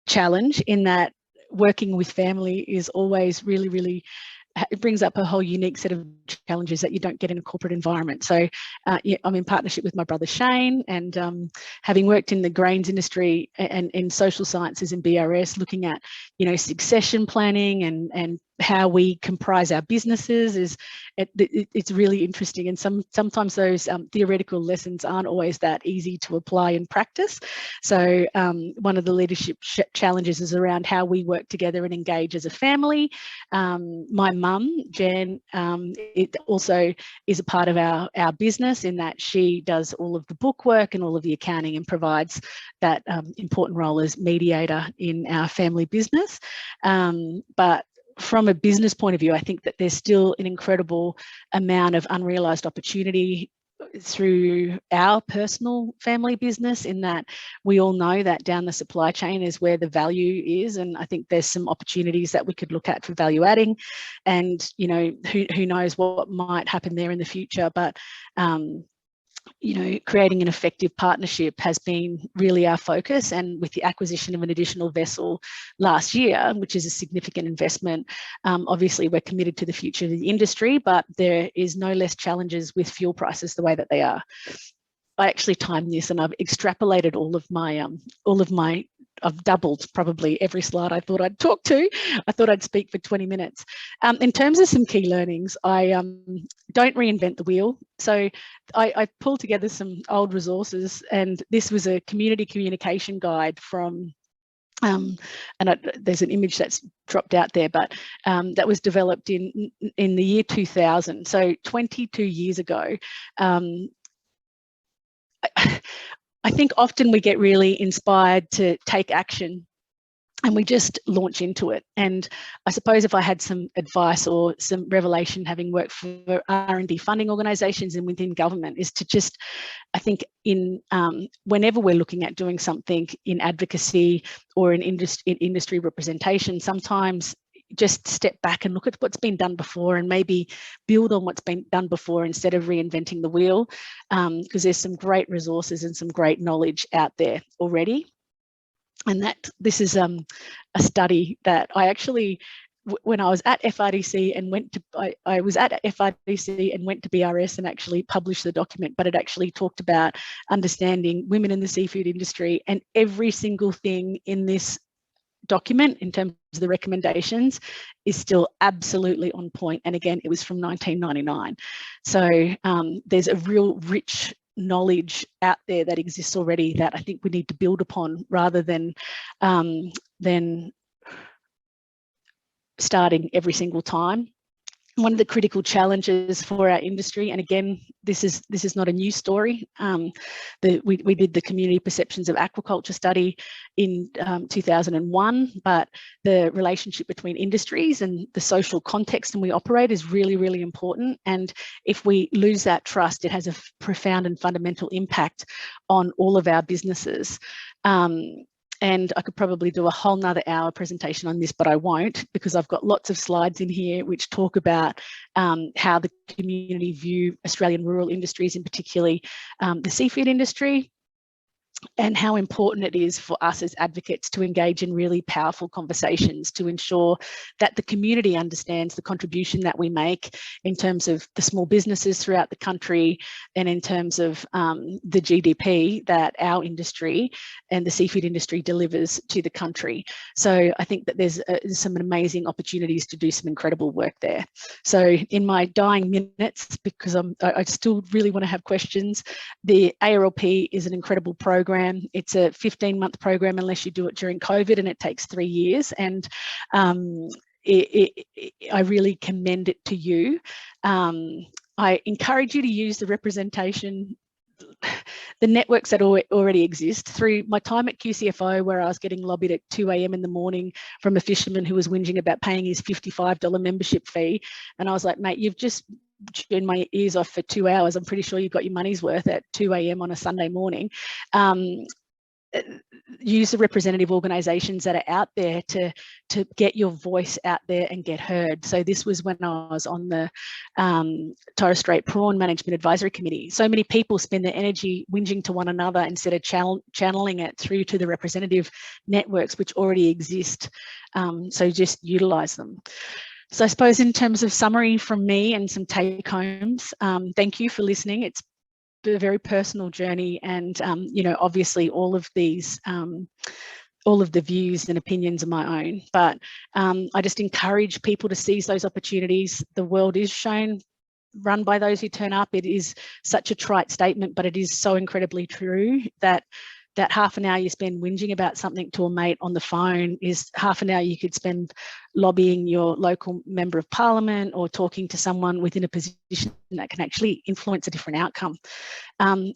challenge, in that working with family is always really, really, it brings up a whole unique set of challenges that you don't get in a corporate environment. So I'm in partnership with my brother Shane, and having worked in the grains industry and in social sciences and BRS, looking at, succession planning and how we comprise our businesses is it's really interesting, and sometimes those theoretical lessons aren't always that easy to apply in practice. So one of the leadership challenges is around how we work together and engage as a family. My mum, Jan, it also is a part of our business in that she does all of the bookwork and all of the accounting and provides that important role as mediator in our family business. But from a business point of view, I think that there's still an incredible amount of unrealised opportunity through our personal family business, in that we all know that down the supply chain is where the value is, and I think there's some opportunities that we could look at for value adding, and you know, who knows what might happen there in the future. But you know, creating an effective partnership has been really our focus, and with the acquisition of an additional vessel last year, which is a significant investment, obviously we're committed to the future of the industry, but there is no less challenges with fuel prices the way that they are. I actually timed this and I've extrapolated all of my I've doubled probably every slide I thought I'd talk to. I thought I'd speak for 20 minutes. In terms of some key learnings, I don't reinvent the wheel. So I pulled together some old resources, and this was a community communication guide from, there's an image that's dropped out there, but that was developed in the year 2000. So 22 years ago. I think often we get really inspired to take action and we just launch into it. And I suppose if I had some advice or some revelation, having worked for R&D funding organisations and within government, is to just, I think in whenever we're looking at doing something in advocacy or in industry representation, sometimes just step back and look at what's been done before and maybe build on what's been done before instead of reinventing the wheel, because there's some great resources and some great knowledge out there already. And that this is a study that I actually, when I was at FRDC and went to, I was at FRDC and went to BRS and actually published the document, but it actually talked about understanding women in the seafood industry, and every single thing in this document in terms of the recommendations is still absolutely on point. And again, it was from 1999. So there's a real rich knowledge out there that exists already that I think we need to build upon, rather than starting every single time. One of the critical challenges for our industry, and again, this is not a new story. We did the community perceptions of aquaculture study in 2001, but the relationship between industries and the social context in we operate is really, really important. And if we lose that trust, it has a profound and fundamental impact on all of our businesses. And I could probably do a whole nother hour presentation on this, but I won't, because I've got lots of slides in here which talk about how the community view Australian rural industries, in particularly the seafood industry, and how important it is for us as advocates to engage in really powerful conversations to ensure that the community understands the contribution that we make in terms of the small businesses throughout the country, and in terms of the GDP that our industry and the seafood industry delivers to the country. So I think that there's some amazing opportunities to do some incredible work there. So in my dying minutes, because I still really want to have questions, the ARLP is an incredible program. It's a 15-month program unless you do it during COVID, and it takes 3 years. And I really commend it to you. I encourage you to use the representation, the networks that already exist. Through my time at QCFO, where I was getting lobbied at 2 a.m. in the morning from a fisherman who was whinging about paying his $55 membership fee. And I was like, mate, you've just turned my ears off for 2 hours. I'm pretty sure you got your money's worth at 2 a.m. on a Sunday morning. Use the representative organisations that are out there to get your voice out there and get heard. So this was when I was on the Torres Strait Prawn Management Advisory Committee. So many people spend their energy whinging to one another instead of channeling it through to the representative networks which already exist. So just utilise them. So I suppose in terms of summary from me and some take homes, thank you for listening. It's a very personal journey, and you know, obviously all of these all of the views and opinions are my own, but I just encourage people to seize those opportunities. The world is run by those who turn up. It is such a trite statement, but it is so incredibly true that half an hour you spend whinging about something to a mate on the phone is half an hour you could spend lobbying your local member of parliament or talking to someone within a position that can actually influence a different outcome.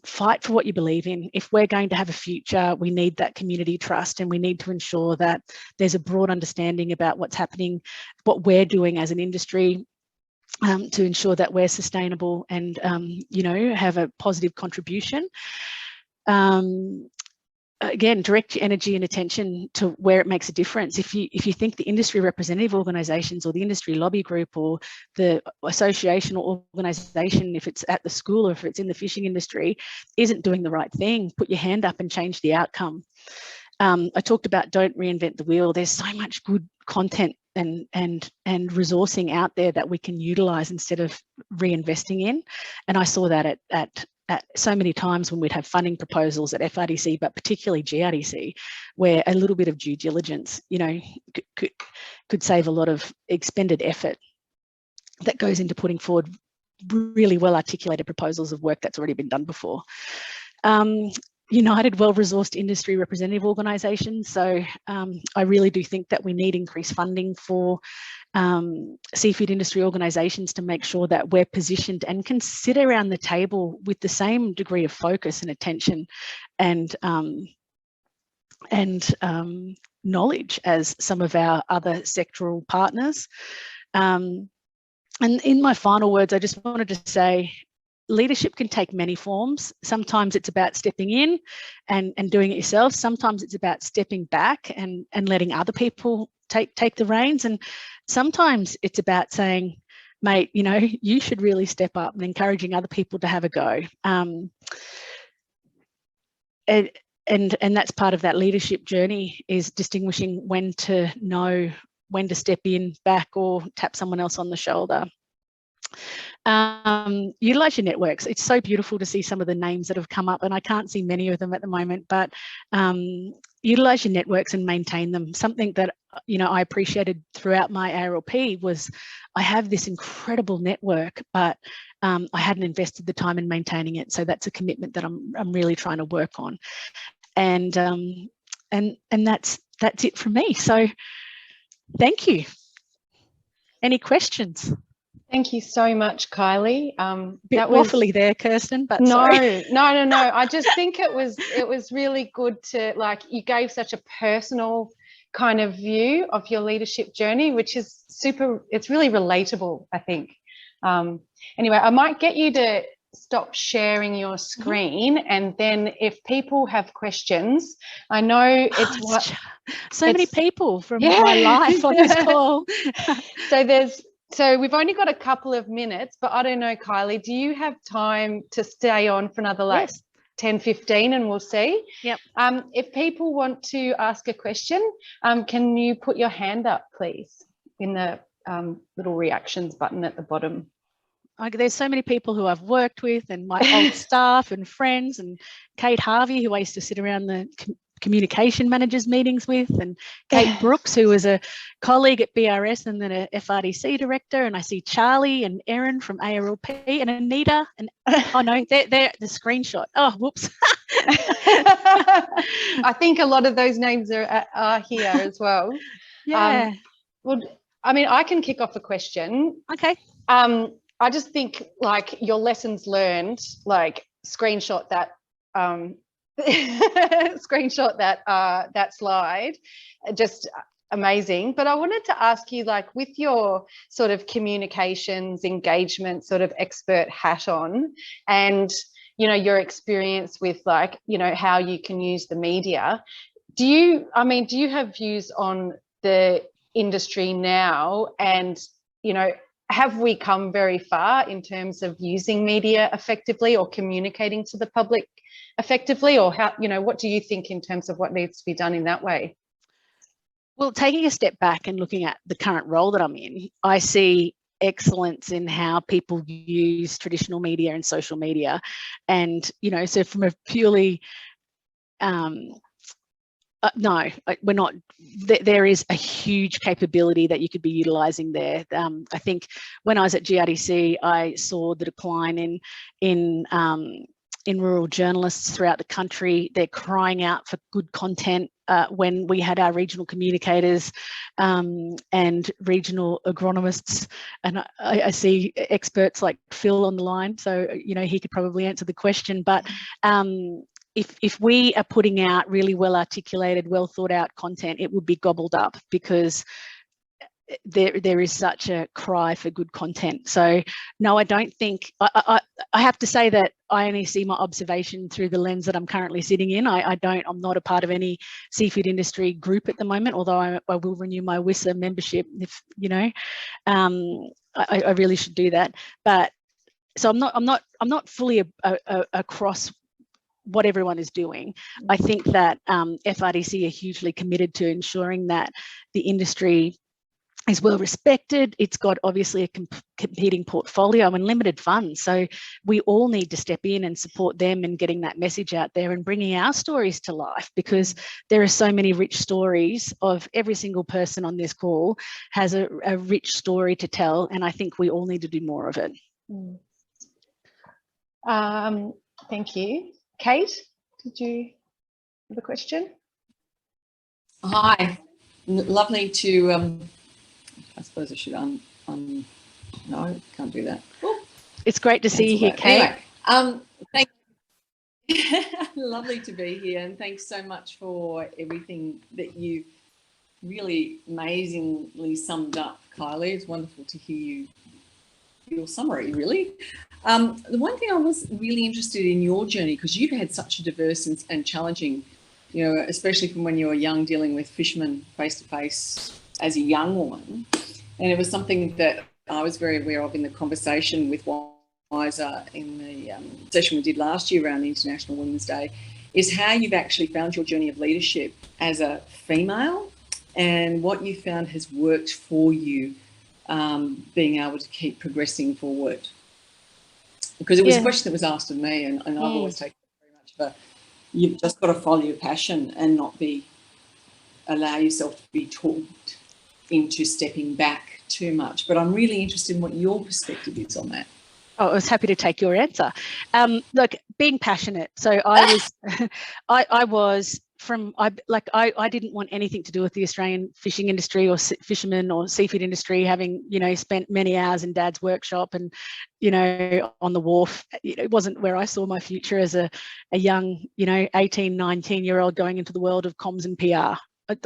Fight for what you believe in. If we're going to have a future, we need that community trust, and we need to ensure that there's a broad understanding about what's happening, what we're doing as an industry, to ensure that we're sustainable and, you know, have a positive contribution. Again, direct your energy and attention to where it makes a difference. If you think the industry representative organisations or the industry lobby group or the association or organisation, if it's at the school or if it's in the fishing industry, isn't doing the right thing, put your hand up and change the outcome. I talked about don't reinvent the wheel. There's so much good content and resourcing out there that we can utilise instead of reinvesting in. And I saw that at so many times when we'd have funding proposals at FRDC, but particularly GRDC, where a little bit of due diligence, you know, could save a lot of expended effort that goes into putting forward really well articulated proposals of work that's already been done before. United, well-resourced industry representative organisations. So I really do think that we need increased funding for seafood industry organisations to make sure that we're positioned and can sit around the table with the same degree of focus and attention and knowledge as some of our other sectoral partners. And in my final words, I just wanted to say, leadership can take many forms. Sometimes it's about stepping in and doing it yourself. Sometimes it's about stepping back and letting other people take the reins. And sometimes it's about saying, mate, you know, you should really step up, and encouraging other people to have a go. And that's part of that leadership journey, is distinguishing when to know when to step in, back, or tap someone else on the shoulder. Utilize your networks. It's so beautiful to see some of the names that have come up, and I can't see many of them at the moment, but utilize your networks and maintain them. Something that, you know, I appreciated throughout my ARLP was I have this incredible network, but I hadn't invested the time in maintaining it. So that's a commitment that I'm really trying to work on. And that's it from me. So thank you. Any questions? Thank you so much, Kylie. Bit waffly there, Kirsten, but no. sorry. I just think it was really good to, like, you gave such a personal kind of view of your leadership journey, which is it's really relatable, I think. Anyway, I might get you to stop sharing your screen, and then if people have questions, I know it's many people from my life on this call. So we've only got a couple of minutes, but I don't know, Kylie, do you have time to stay on for another 10, 15, and we'll see? Yep. If people want to ask a question, can you put your hand up, please, in the little reactions button at the bottom? There's so many people who I've worked with, and my old staff and friends, and Kate Harvey, who I used to sit around the communication managers meetings with, and Kate Brooks, who was a colleague at BRS and then a FRDC director, and I see Charlie and Erin from ARLP, and Anita, and oh no, they're the screenshot. Oh, whoops. I think a lot of those names are here as well. Yeah. Well, I mean, I can kick off a question. Okay. I just think, like, your lessons learned, like, screenshot that that slide, just amazing. But I wanted to ask you, like, with your sort of communications engagement sort of expert hat on, and, you know, your experience with, like, you know, how you can use the media, do you have views on the industry now, and, you know, have we come very far in terms of using media effectively or communicating to the public effectively, or how, you know, what do you think in terms of what needs to be done in that way? Well, taking a step back and looking at the current role that I'm in, I see excellence in how people use traditional media and social media. And, you know, so from a purely No, we're not. There is a huge capability that you could be utilising there. I think when I was at GRDC, I saw the decline in rural journalists throughout the country. They're crying out for good content. When we had our regional communicators and regional agronomists, and I see experts like Phil on the line, so he could probably answer the question. But if we are putting out really well articulated, well thought out content, it would be gobbled up because there is such a cry for good content. So no, I don't think, I have to say that I only see my observation through the lens that I'm currently sitting in. I'm not a part of any seafood industry group at the moment, although I will renew my WISA membership if, I really should do that. But so I'm not fully across what everyone is doing. I think that FRDC are hugely committed to ensuring that the industry is well respected. It's got obviously a competing portfolio and limited funds. So we all need to step in and support them in getting that message out there and bringing our stories to life, because there are so many rich stories. Of every single person on this call has a rich story to tell, and I think we all need to do more of it. Thank you. Kate, did you have a question? Hi, lovely to, I suppose I should no, can't do that. Ooh, it's great to see you here, Kate. Anyway, lovely to be here, and thanks so much for everything that you really amazingly summed up, Kylie. It's wonderful to hear your summary, really. The one thing I was really interested in your journey, because you've had such a diverse and challenging, especially from when you were young, dealing with fishermen face to face as a young woman. And it was something that I was very aware of in the conversation with WISA in the session we did last year around the International Women's Day, is how you've actually found your journey of leadership as a female and what you found has worked for you, being able to keep progressing forward. Because it was a question that was asked of me, and I've always taken it very much of you've just got to follow your passion and not allow yourself to be talked into stepping back too much. But I'm really interested in what your perspective is on that. Oh, I was happy to take your answer. Look, being passionate. So I was, I didn't want anything to do with the Australian fishing industry or fishermen or seafood industry, having, spent many hours in Dad's workshop and, on the wharf. It wasn't where I saw my future as a young, 18, 19-year-old going into the world of comms and PR.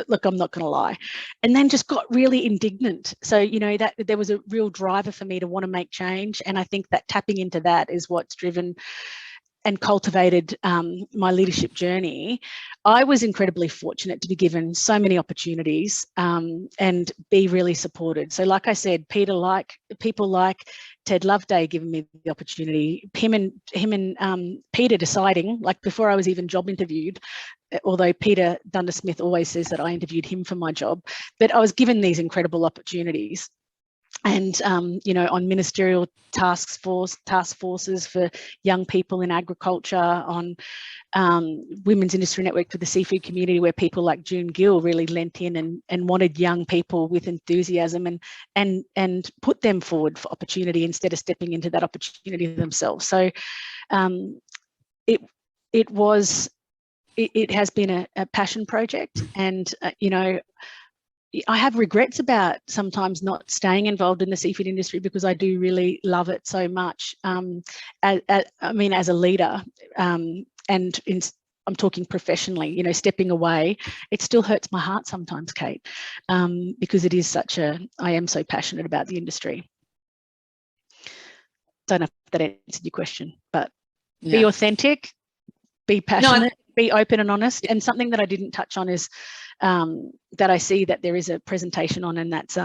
Look, I'm not going to lie. And then just got really indignant. So, that there was a real driver for me to want to make change. And I think that tapping into that is what's driven and cultivated my leadership journey. I was incredibly fortunate to be given so many opportunities and be really supported. So like I said, people like Ted Loveday giving me the opportunity, him and Peter deciding, like before I was even job interviewed, although Peter Dundas-Smith always says that I interviewed him for my job, but I was given these incredible opportunities. And, on ministerial task forces for young people in agriculture, on Women's Industry Network for the seafood community, where people like June Gill really lent in and wanted young people with enthusiasm and put them forward for opportunity instead of stepping into that opportunity themselves. So it has been a passion project, and I have regrets about sometimes not staying involved in the seafood industry, because I do really love it so much. As a leader, and I'm talking professionally, stepping away, it still hurts my heart sometimes, Kate, because it is I am so passionate about the industry. Don't know if that answered your question, but be authentic, be passionate, be open and honest. And something that I didn't touch on is that I see that there is a presentation on, and that's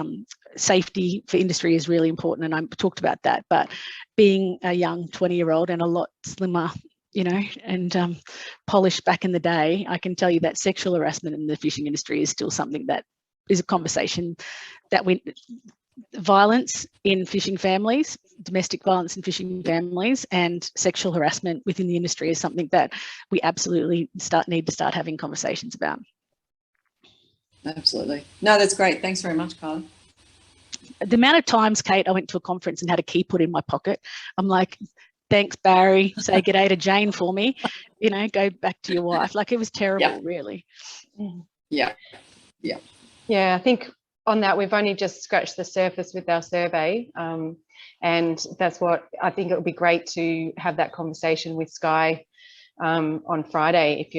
safety for industry is really important, and I talked about that. But being a young 20-year-old and a lot slimmer, and polished back in the day, I can tell you that sexual harassment in the fishing industry is still something that is a conversation that violence in fishing families, domestic violence in fishing families, and sexual harassment within the industry is something that we absolutely need to start having conversations about. Absolutely. No, that's great. Thanks very much, Kylie. The amount of times, Kate, I went to a conference and had a key put in my pocket, I'm like, thanks, Barry. Say g'day to Jane for me. You know, go back to your wife. Like, it was terrible, really. Yeah. Yeah, I think on that, we've only just scratched the surface with our survey. And that's what I think it would be great to have that conversation with Sky on Friday, if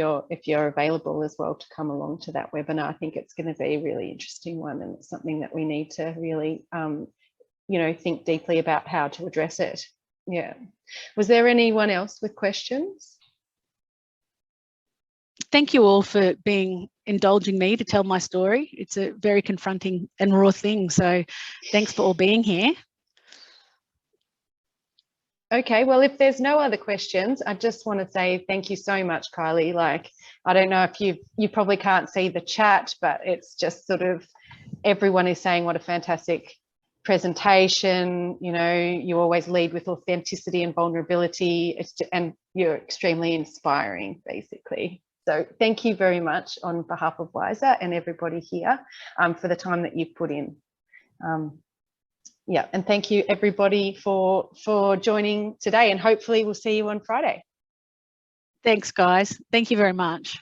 you're available as well, to come along to that webinar. I think it's going to be a really interesting one, and it's something that we need to really, think deeply about how to address it. Yeah. Was there anyone else with questions? Thank you all for indulging me to tell my story. It's a very confronting and raw thing. So thanks for all being here. Okay, well, if there's no other questions, I just want to say thank you so much, Kylie. Like, I don't know if you probably can't see the chat, but it's just sort of everyone is saying what a fantastic presentation. You know, you always lead with authenticity and vulnerability, and you're extremely inspiring, basically. So thank you very much on behalf of WISER and everybody here for the time that you've put in. Yeah, and thank you everybody for joining today, and hopefully we'll see you on Friday. Thanks, guys. Thank you very much.